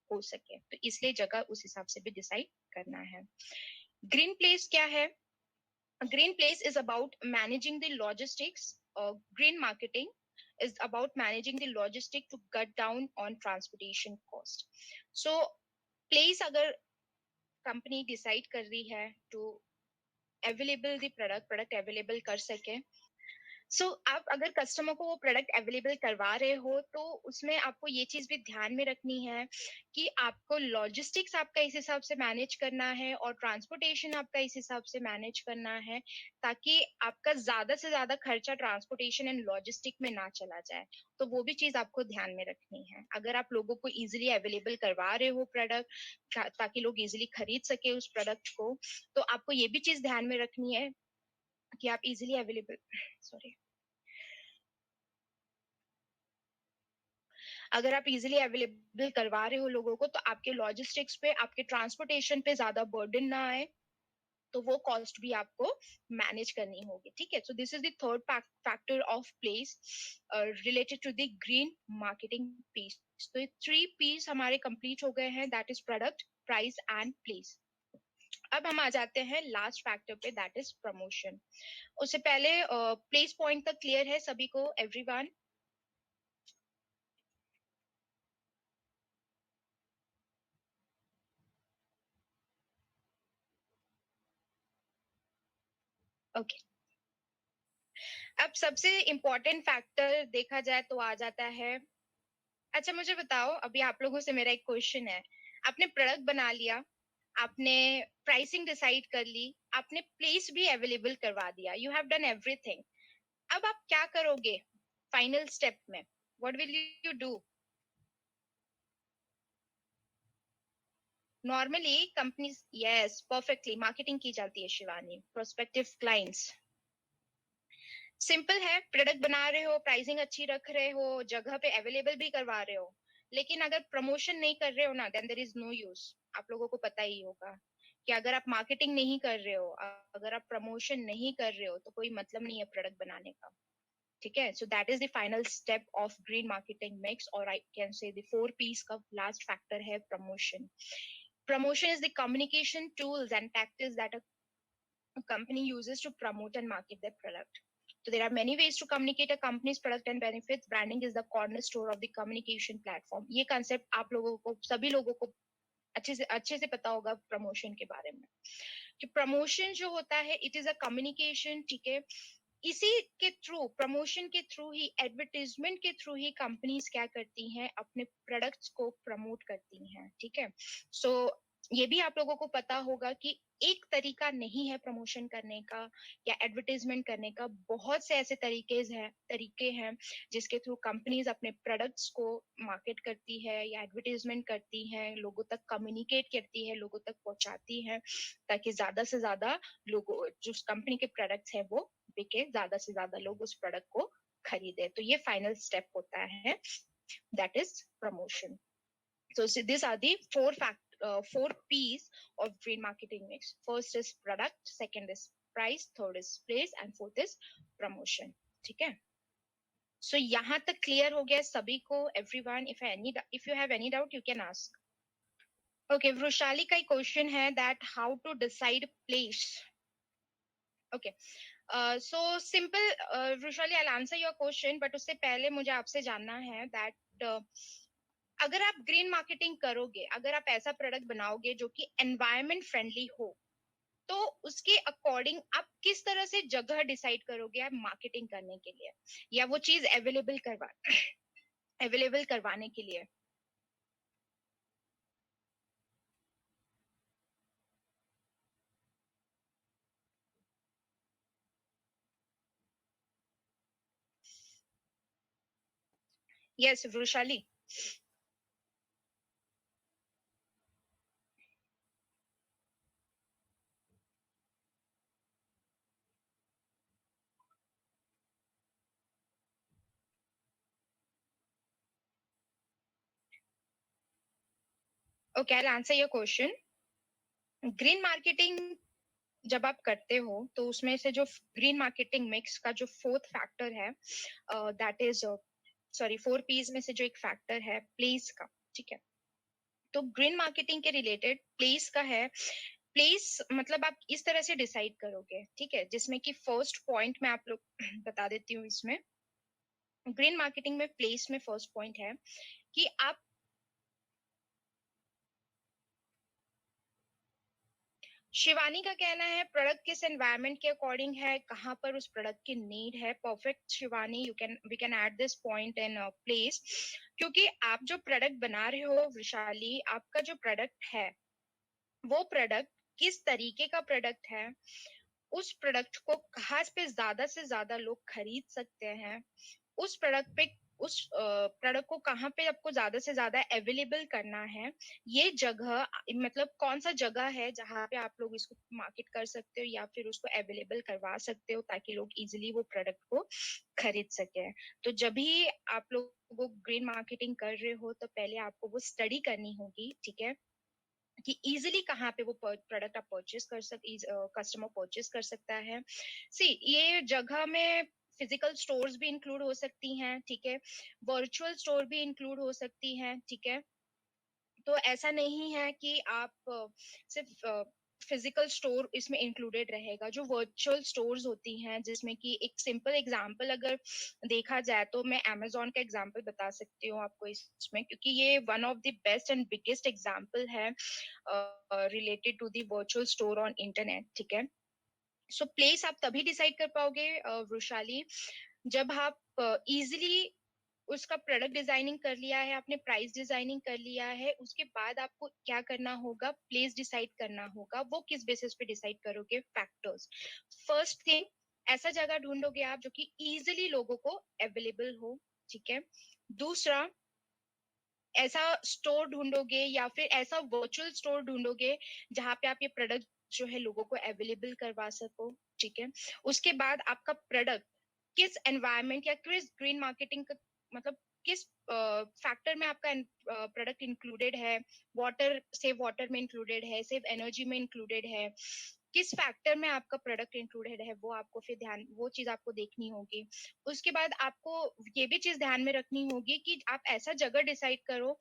हो सके. तो इसलिए जगह उस हिसाब से भी डिसाइड करना है. ग्रीन प्लेस क्या है? A green place is about managing the logistics. Green marketing is about managing the logistic to cut down on transportation cost. So, place अगर company decide कर रही है to available the product available कर सके. सो आप अगर कस्टमर को वो प्रोडक्ट अवेलेबल करवा रहे हो तो उसमें आपको ये चीज भी ध्यान में रखनी है कि आपको लॉजिस्टिक्स आपका इस हिसाब से मैनेज करना है और ट्रांसपोर्टेशन आपका इस हिसाब से मैनेज करना है, ताकि आपका ज्यादा से ज्यादा खर्चा ट्रांसपोर्टेशन एंड लॉजिस्टिक में ना चला जाए. तो वो भी चीज आपको ध्यान में रखनी है. अगर आप लोगों को इजिली अवेलेबल करवा रहे हो प्रोडक्ट ताकि लोग इजिली खरीद सके उस प्रोडक्ट को, तो आपको ये भी चीज ध्यान में रखनी है कि आप इजिली अवेलेबल सॉरी अगर आप इजीली अवेलेबल करवा रहे हो लोगों को, तो आपके लॉजिस्टिक्स पे, आपके ट्रांसपोर्टेशन पे ज्यादा बर्डन ना आए. तो वो कॉस्ट भी आपको मैनेज करनी होगी. ठीक है, so this is the third factor of place related to the green marketing P's. तो ये 3 पीस हमारे कंप्लीट हो गए हैं, that is product, price and place. अब हम आ जाते हैं लास्ट फैक्टर पे, दैट इज प्रमोशन. उससे पहले प्लेस पॉइंट तक क्लियर है सभी को, एवरीवन? ओके. अब सबसे इम्पोर्टेंट फैक्टर देखा जाए तो आ जाता है. अच्छा मुझे बताओ, अभी आप लोगों से मेरा एक क्वेश्चन है. आपने प्रोडक्ट बना लिया, आपने प्राइसिंग डिसाइड कर ली, आपने प्लेस भी अवेलेबल करवा दिया, यू हैव डन एवरीथिंग. अब आप क्या करोगे फाइनल स्टेप में? What will you do? Normally companies, yes perfectly marketing की जाती है शिवानी. प्रोस्पेक्टिव क्लाइंट्स, सिंपल है. प्रोडक्ट बना रहे हो, प्राइसिंग अच्छी रख रहे हो, जगह पे अवेलेबल भी करवा रहे हो, लेकिन अगर प्रमोशन नहीं कर रहे हो ना, then there is no use. आप लोगों को पता ही होगा कि अगर आप मार्केटिंग नहीं कर रहे हो, अगर आप प्रमोशन नहीं कर रहे हो, तो कोई मतलब नहीं है प्रोडक्ट बनाने का. ठीक है, so that is the final step of green marketing mix, और I can say the 4 P's का लास्ट फैक्टर है promotion. Promotion is the communication tools and tactics that a company uses to promote and market their product. So there are many ways to communicate a company's product and benefits. Branding is the cornerstone of the communication platform. ये concept आप लोगों को, सभी लोगों को अच्छे से पता होगा प्रमोशन के बारे में, कि प्रमोशन जो होता है इट इज अ कम्युनिकेशन, ठीक है। इसी के थ्रू, प्रमोशन के थ्रू ही, एडवर्टीजमेंट के थ्रू ही कंपनीज क्या करती हैं, अपने प्रोडक्ट्स को प्रमोट करती हैं, ठीक है। सो ये भी आप लोगों को पता होगा कि एक तरीका नहीं है प्रमोशन करने का या एडवर्टीजमेंट करने का, बहुत से ऐसे तरीके हैं जिसके थ्रू कंपनीज अपने प्रोडक्ट्स को मार्केट करती है या एडवर्टीजमेंट करती है, लोगों तक कम्युनिकेट करती है, लोगों तक पहुंचाती है, ताकि ज्यादा से ज्यादा लोगों, जो कंपनी के प्रोडक्ट्स है वो बिके, ज्यादा से ज्यादा लोग उस प्रोडक्ट को खरीदे। तो ये फाइनल स्टेप होता है, that is promotion. So these are the four P's of green marketing mix. First is product, second is price, third is place, and fourth is promotion. ठीक है? So यहाँ तक clear हो गया सभी को, everyone? If you have any doubt, you can ask. Okay, Vrushali का question है that how to decide place. Okay. So simple, Vrushali, I'll answer your question, but उससे पहले मुझे आपसे जानना है that अगर आप ग्रीन मार्केटिंग करोगे, अगर आप ऐसा प्रोडक्ट बनाओगे जो कि एनवायरमेंट फ्रेंडली हो, तो उसके अकॉर्डिंग आप किस तरह से जगह डिसाइड करोगे आप मार्केटिंग करने के लिए, या वो चीज अवेलेबल करवाने के लिए? Yes Vrushali. Okay, I will answer your question. Green marketing जब आप करते हो तो उसमें से जो ग्रीन मार्केटिंग मिक्स का जो फोर्थ फैक्टर है, दैट इज, सॉरी, 4 P's में से जो एक फैक्टर है प्लेस का, ठीक है। तो ग्रीन मार्केटिंग के रिलेटेड प्लेस का है। प्लेस मतलब आप इस तरह से डिसाइड करोगे, ठीक है, जिसमें कि फर्स्ट पॉइंट मैं आप लोग बता देती हूँ। इसमें ग्रीन मार्केटिंग में प्लेस में फर्स्ट पॉइंट है कि आप, शिवानी का कहना है प्रोडक्ट किस एनवायरनमेंट के अकॉर्डिंग है, कहाँ पर उस प्रोडक्ट की नीड है। Perfect Shivani, we can add this point in place, क्योंकि आप जो प्रोडक्ट बना रहे हो वैशाली, आपका जो प्रोडक्ट है वो प्रोडक्ट किस तरीके का प्रोडक्ट है, उस प्रोडक्ट को कहाँ पे ज्यादा से ज्यादा लोग खरीद सकते हैं, उस प्रोडक्ट पे, उस प्रोडक्ट को कहाँ पे आपको ज्यादा से ज्यादा अवेलेबल करना है, ये जगह, मतलब कौन सा जगह है जहाँ पे आप लोग इसको मार्केट कर सकते हो या फिर उसको अवेलेबल करवा सकते हो, ताकि लोग इजीली वो प्रोडक्ट को खरीद सके। तो जब भी आप लोग वो ग्रीन मार्केटिंग कर रहे हो तो पहले आपको वो स्टडी करनी होगी, ठीक है, कि इजीली कहाँ पे वो प्रोडक्ट आप परचेस कर कस्टमर परचेस कर सकता है। सी, ये जगह में फिजिकल स्टोर्स भी इंक्लूड हो सकती हैं, ठीक है, वर्चुअल स्टोर भी इंक्लूड हो सकती हैं, ठीक है। तो ऐसा नहीं है कि आप सिर्फ फिजिकल स्टोर इसमें इंक्लूडेड रहेगा। जो वर्चुअल स्टोर्स होती हैं, जिसमें कि एक सिंपल एग्जांपल अगर देखा जाए तो मैं amazon का एग्जांपल बता सकती हूँ आपको इसमें, क्योंकि ये one of the best and biggest example है related to the virtual store on internet, ठीक है। सो प्लेस आप तभी डिसाइड कर पाओगे वृशाली, जब आप इजिली उसका प्रोडक्ट डिजाइनिंग कर लिया है, आपने प्राइस डिजाइनिंग कर लिया है, उसके बाद आपको क्या करना होगा, प्लेस डिसाइड करना होगा। वो किस बेसिस पे डिसाइड करोगे? फैक्टर्स। फर्स्ट थिंग, ऐसा जगह ढूंढोगे आप जो कि इजिली लोगों को अवेलेबल हो, ठीक है। दूसरा, ऐसा स्टोर ढूंढोगे या फिर ऐसा वर्चुअल स्टोर ढूंढोगे जहां पे आप ये प्रोडक्ट जो है लोगों को अवेलेबल करवा सको, ठीक है। उसके बाद आपका प्रोडक्ट किस एनवायरनमेंट या किस ग्रीन मार्केटिंग का, मतलब किस फैक्टर में आपका प्रोडक्ट इंक्लूडेड है, वाटर, सेव वाटर में इंक्लूडेड है, सेव एनर्जी में इंक्लूडेड है, किस फैक्टर में आपका प्रोडक्ट इंक्लूडेड है, वो आपको फिर वो चीज आपको देखनी होगी। उसके बाद आपको ये भी चीज ध्यान में रखनी होगी कि आप ऐसा जगह डिसाइड करो,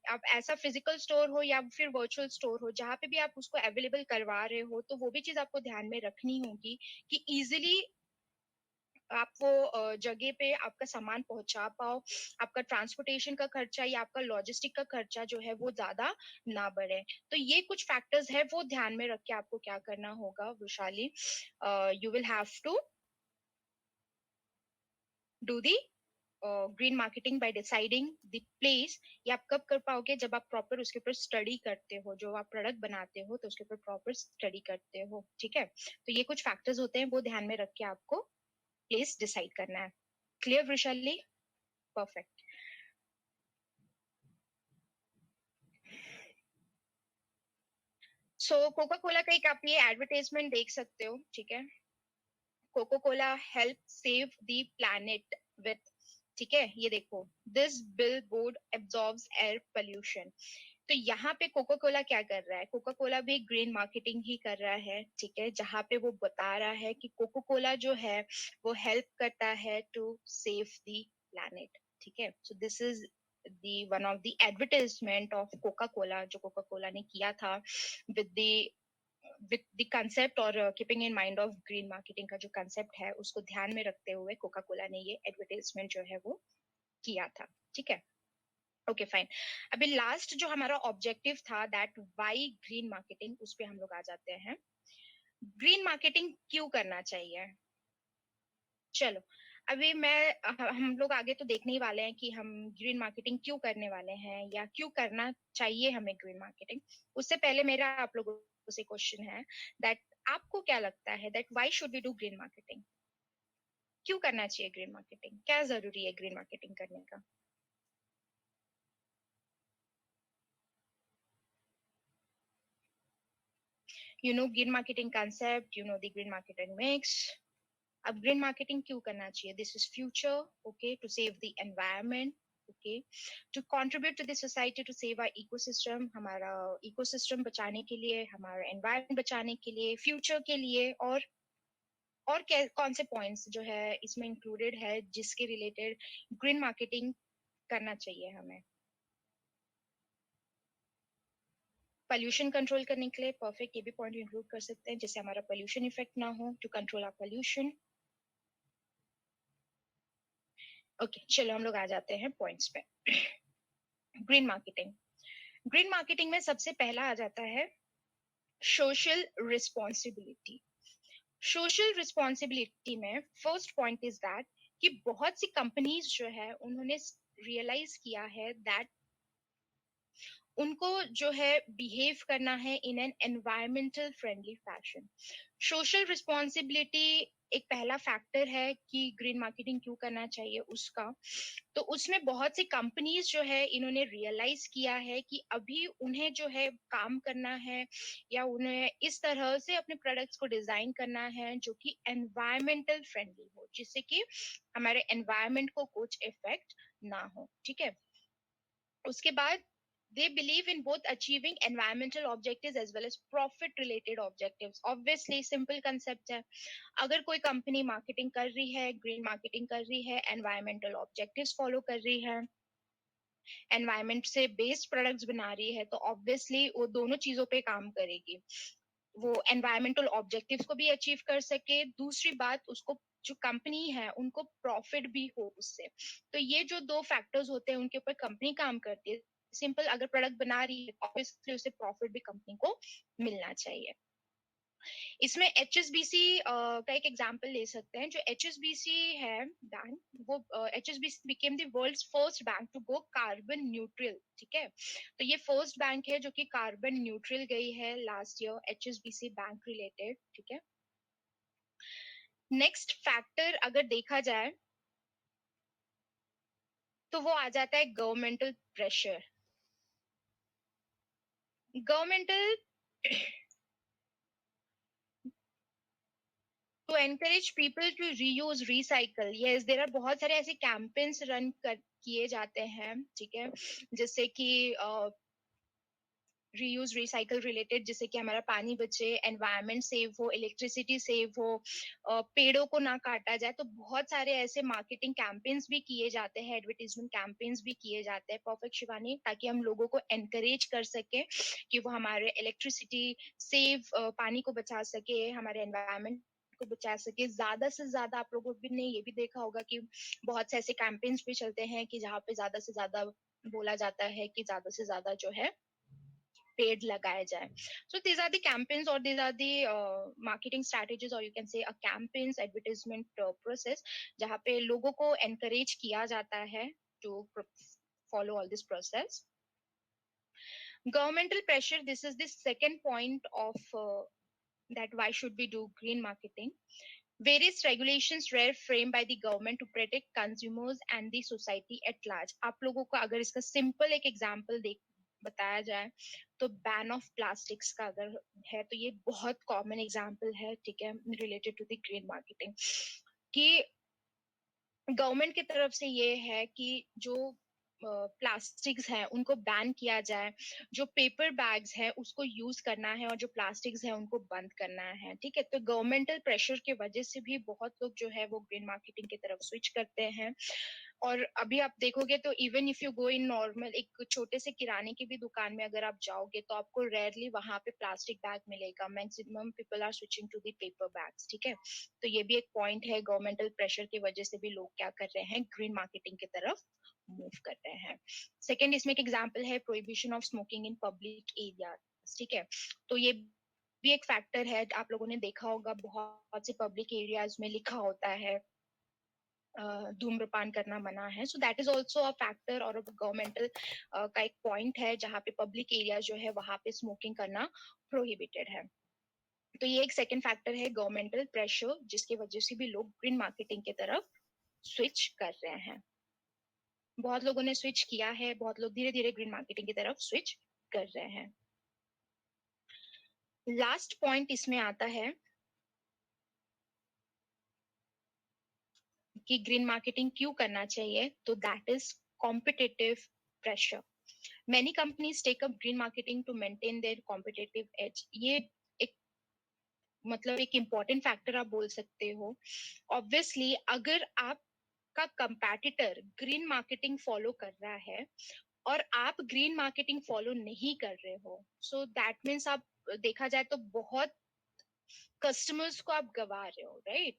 आप ऐसा फिजिकल स्टोर हो या फिर वर्चुअल स्टोर हो, जहाँ पे भी आप उसको अवेलेबल करवा रहे हो, तो वो भी चीज आपको ध्यान में रखनी होगी कि इजिली आप वो जगह पे आपका सामान पहुंचा पाओ, आपका ट्रांसपोर्टेशन का खर्चा या आपका लॉजिस्टिक का खर्चा जो है वो ज्यादा ना बढ़े। तो ये कुछ फैक्टर्स है, वो ध्यान में रख के आपको क्या करना होगा Vaishali, you will have to do the green marketing by deciding the place. ये आप कब कर पाओगे, जब आप प्रॉपर उसके ऊपर स्टडी करते हो, जो आप प्रोडक्ट बनाते हो तो उसके ऊपर प्रॉपर स्टडी करते हो, ठीक है। तो ये कुछ फैक्टर्स होते हैं, वो ध्यान में रख के आपको प्लेस डिसाइड करना है। क्लियर वैशाली? परफेक्ट। सो कोका कोला का एक आप ये एडवर्टाइजमेंट देख सकते हो, ठीक है। Coca Cola help save the planet with, ठीक है, ये देखो, this bill board absorbs air pollution. तो यहाँ पे कोका कोला क्या कर रहा है, कोका कोला भी ग्रीन मार्केटिंग ही कर रहा है, ठीक है, जहाँ पे वो बता रहा है कि कोका कोला जो है वो हेल्प करता है टू सेव द प्लैनेट, ठीक है। So this is the one of the advertisement of Coca Cola, जो कोका कोला ने किया था with the कंसेप्ट और keeping in mind of green marketing का जो कंसेप्ट है उसको ध्यान में रखते हुए कोका कोला ने ये एडवर्टाइजमेंट जो है वो किया था, ठीक है। Okay fine. अभी लास्ट जो हमारा ऑब्जेक्टिव था, दैट वाई ग्रीन मार्केटिंग, उस पे हम लोग आ जाते हैं। ग्रीन मार्केटिंग क्यों करना चाहिए? चलो, अभी हम लोग आगे तो देखने ही वाले हैं कि हम ग्रीन मार्केटिंग क्यों करने वाले हैं या क्यों करना चाहिए हमें ग्रीन मार्केटिंग। उससे पहले मेरा आप लोगों से क्वेश्चन है दैट आपको क्या लगता है that why should we do green marketing? क्यों करना चाहिए ग्रीन मार्केटिंग, क्या जरूरी है ग्रीन मार्केटिंग करने का? You know green marketing concept, you know the green marketing mix. अब ग्रीन मार्केटिंग क्यों करना चाहिए? This is future, okay, to save the environment, okay, to contribute to the society, to save our ecosystem, हमारा इकोसिस्टम बचाने के लिए, हमारा एनवायरमेंट बचाने के लिए, फ्यूचर के लिए। और कौन से पॉइंट्स जो है इसमें इंक्लूडेड है जिसके रिलेटेड ग्रीन मार्केटिंग करना चाहिए हमें? पोल्यूशन कंट्रोल करने के लिए, परफेक्ट, ये भी पॉइंट इंक्लूड कर सकते हैं, जिससे हमारा पोल्यूशन इफेक्ट ना हो, to control our pollution. Okay, चलो हम लोग आ जाते हैं पॉइंट्स पे। ग्रीन मार्केटिंग, ग्रीन मार्केटिंग में सबसे पहला आ जाता है सोशल रिस्पॉन्सिबिलिटी। सोशल रिस्पॉन्सिबिलिटी में फर्स्ट पॉइंट इज दैट कि बहुत सी कंपनीज जो है उन्होंने रियलाइज किया है दैट उनको जो है बिहेव करना है in an environmental friendly fashion. Social responsibility एक पहला फैक्टर है कि ग्रीन मार्केटिंग क्यों करना चाहिए उसका। तो उसमें बहुत सी कंपनीज जो है इन्होंने रियलाइज किया है कि अभी उन्हें जो है काम करना है या उन्हें इस तरह से अपने प्रोडक्ट्स को डिजाइन करना है जो कि एनवायरमेंटल फ्रेंडली हो, जिससे कि हमारे एनवायरमेंट को कुछ इफेक्ट ना हो, ठीक है। उसके बाद they believe in both achieving environmental objectives as well as profit related objectives। obviously simple concept है, अगर कोई कंपनी मार्केटिंग कर रही है, ग्रीन मार्केटिंग कर रही है, एनवायरमेंटल ऑब्जेक्टिव्स फॉलो कर रही है, एनवायरमेंट से बेस्ड प्रोडक्ट्स बना रही है, तो ऑब्वियसली वो दोनों चीजों पे काम करेगी। वो एनवायरमेंटल ऑब्जेक्टिव्स को भी अचीव कर सके, दूसरी बात उसको जो कंपनी है उनको प्रॉफिट भी हो उससे। तो ये जो दो फैक्टर्स होते हैं उनके ऊपर कंपनी काम करती है। सिंपल, अगर प्रोडक्ट बना रही है ऑब्वियसली उसे प्रॉफिट भी कंपनी को मिलना चाहिए। इसमें HSBC का एक एग्जांपल ले सकते हैं। जो HSBC है बैंक, वो HSBC became the world's first bank to go carbon neutral, ठीक है। तो ये फर्स्ट बैंक है जो कि कार्बन न्यूट्रल गई है last year, HSBC bank related, ठीक है। नेक्स्ट फैक्टर अगर देखा जाए तो वो आ जाता है governmental pressure. Governmental to encourage people to reuse recycle, yes, there are बहुत सारे ऐसे कैंपेन्स रन कर किए जाते हैं, ठीक है, जिससे कि रीयूज रिसाइकल रिलेटेड, जिससे कि हमारा पानी बचे, एनवायरनमेंट सेव हो, इलेक्ट्रिसिटी सेव हो, पेड़ों को ना काटा जाए। तो बहुत सारे ऐसे मार्केटिंग कैंपेन्स भी किए जाते हैं, एडवर्टीजमेंट कैंपेन्स भी किए जाते हैं, परफेक्ट शिवानी, ताकि हम लोगों को एनकरेज कर सके कि वो हमारे इलेक्ट्रिसिटी सेव, पानी को बचा सके, हमारे एनवायरनमेंट को बचा सके, ज्यादा से ज्यादा। आप लोगों ने ये भी देखा होगा कि बहुत से ऐसे कैंपेन्स भी चलते हैं कि जहाँ पे ज्यादा से ज्यादा बोला जाता है कि ज्यादा से ज्यादा जो है पेड़ लगाया जाए. So these are the campaigns, or these are the marketing strategies, or you can say a campaigns advertisement process जहाँ पे लोगों को encourage किया जाता है to follow all this process. Governmental pressure, this is the second point of that why should we do green marketing. Various regulations were framed by the government to protect consumers and the society at large. आप लोगों को अगर इसका सिंपल एक एग्जांपल देख बताया जाए तो बैन ऑफ प्लास्टिक्स का अगर है तो ये बहुत कॉमन एग्जांपल है, ठीक है, related to the green marketing, कि गवर्नमेंट की तरफ से ये है कि जो प्लास्टिक्स हैं उनको बैन किया जाए, जो पेपर बैग्स हैं उसको यूज करना है, और जो प्लास्टिक्स हैं उनको बंद करना है, ठीक है। तो गवर्नमेंटल प्रेशर की वजह से भी बहुत लोग जो है वो ग्रीन मार्केटिंग की तरफ स्विच करते हैं। और अभी आप देखोगे तो even if you go in normal एक छोटे से किराने की भी दुकान में अगर आप जाओगे तो आपको रेयरली वहां पे प्लास्टिक बैग मिलेगा, maximum people are switching to the paper bags, ठीक है। तो ये भी एक पॉइंट है, गवर्नमेंटल प्रेशर की वजह से भी लोग क्या कर रहे हैं, ग्रीन मार्केटिंग की तरफ मूव कर रहे हैं। सेकेंड, इसमें एक एग्जाम्पल है prohibition of smoking in public area, ठीक है। तो ये भी एक फैक्टर है, आप लोगों ने देखा होगा बहुत से पब्लिक एरियाज में लिखा होता है धूम्रपान करना मना है। So that is also a factor और गवर्नमेंटल का एक पॉइंट है जहाँ पे पब्लिक एरिया जो है वहां पे स्मोकिंग करना प्रोहिबिटेड है। तो ये एक सेकंड फैक्टर है, गवर्नमेंटल प्रेशर, जिसकी वजह से भी लोग ग्रीन मार्केटिंग की तरफ स्विच कर रहे हैं। बहुत लोगों ने स्विच किया है, बहुत लोग धीरे धीरे ग्रीन मार्केटिंग की तरफ स्विच कर रहे हैं। लास्ट पॉइंट इसमें आता है कि ग्रीन मार्केटिंग क्यों करना चाहिए, तो that is competitive pressure. Many companies take up green marketing to maintain their competitive edge. ये एक मतलब एक इम्पोर्टेंट फैक्टर आप बोल सकते हो। ऑब्वियसली अगर आपका कंपैटिटर ग्रीन मार्केटिंग फॉलो कर रहा है और आप ग्रीन मार्केटिंग फॉलो नहीं कर रहे हो, सो दैट मीन्स आप देखा जाए तो बहुत कस्टमर्स को आप गवा रहे हो, राइट।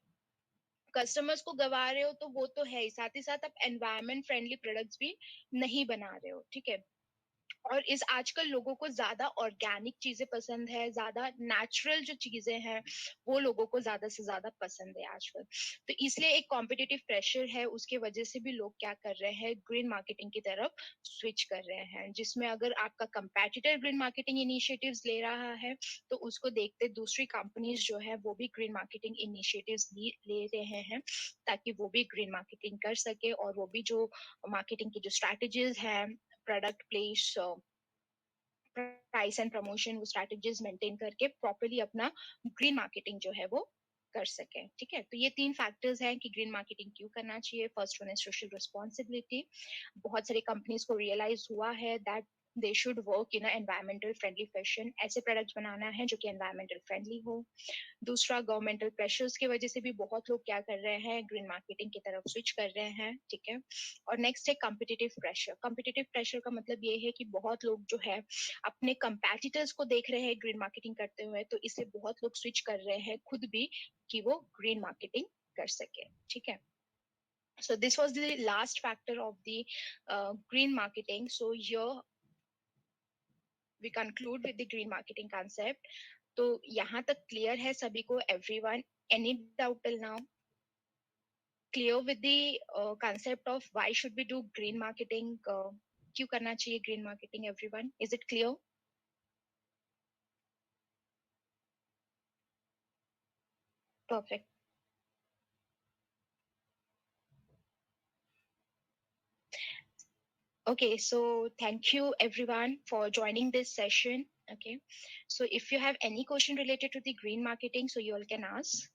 कस्टमर्स को गवा रहे हो तो वो तो है ही, साथ ही साथ आप एनवायरमेंट फ्रेंडली प्रोडक्ट्स भी नहीं बना रहे हो, ठीक है। और इस आजकल लोगों को ज्यादा ऑर्गेनिक चीजें पसंद है, ज्यादा नेचुरल जो चीजें हैं वो लोगों को ज्यादा से ज्यादा पसंद है आजकल। तो इसलिए एक कॉम्पिटिटिव प्रेशर है, उसके वजह से भी लोग क्या कर रहे हैं, ग्रीन मार्केटिंग की तरफ स्विच कर रहे हैं, जिसमें अगर आपका कंपेटिटर ग्रीन मार्केटिंग इनिशिएटिव्स ले रहा है तो उसको देखते दूसरी कंपनीज जो है वो भी ग्रीन मार्केटिंग इनिशिएटिव्स ले रहे हैं ताकि वो भी ग्रीन मार्केटिंग कर सके, और वो भी जो मार्केटिंग की जो स्ट्रैटेजीज है, product place, price and promotion, वो स्ट्रैटेजीज मेंटेन करके प्रॉपर्ली अपना ग्रीन मार्केटिंग जो है वो कर सके, ठीक है। तो ये तीन फैक्टर्स हैं कि ग्रीन मार्केटिंग क्यों करना चाहिए। First one is social responsibility. बहुत सारी कंपनीज को रियलाइज हुआ है that they should work in environmental friendly fashion, ऐसे प्रोडक्ट्स बनाना है जो कि एनवायरमेंटल फ्रेंडली हो। दूसरा, गवर्नमेंटल प्रेशर्स की वजह से भी बहुत लोग क्या कर रहे हैं, ग्रीन मार्केटिंग की तरफ स्विच कर रहे हैं, ठीक है। और नेक्स्ट है कॉम्पिटिटिव प्रेशर। कॉम्पिटिटिव प्रेशर का मतलब ये है कि बहुत लोग जो है अपने कंपैटिटर्स को देख रहे हैं ग्रीन मार्केटिंग करते हुए, तो इससे बहुत लोग स्विच कर रहे हैं खुद भी कि वो ग्रीन मार्केटिंग कर सके, ठीक है। So this was the last factor of the green marketing. So here we conclude with the green marketing concept. तो यहाँ तक क्लियर है सभी को, everyone? Any doubt till now? Clear with the concept of why should we do green marketing, क्यों करना चाहिए green marketing, everyone? Is it clear? Perfect. Okay, so thank you everyone for joining this session. Okay, so if you have any question related to the green marketing, so you all can ask.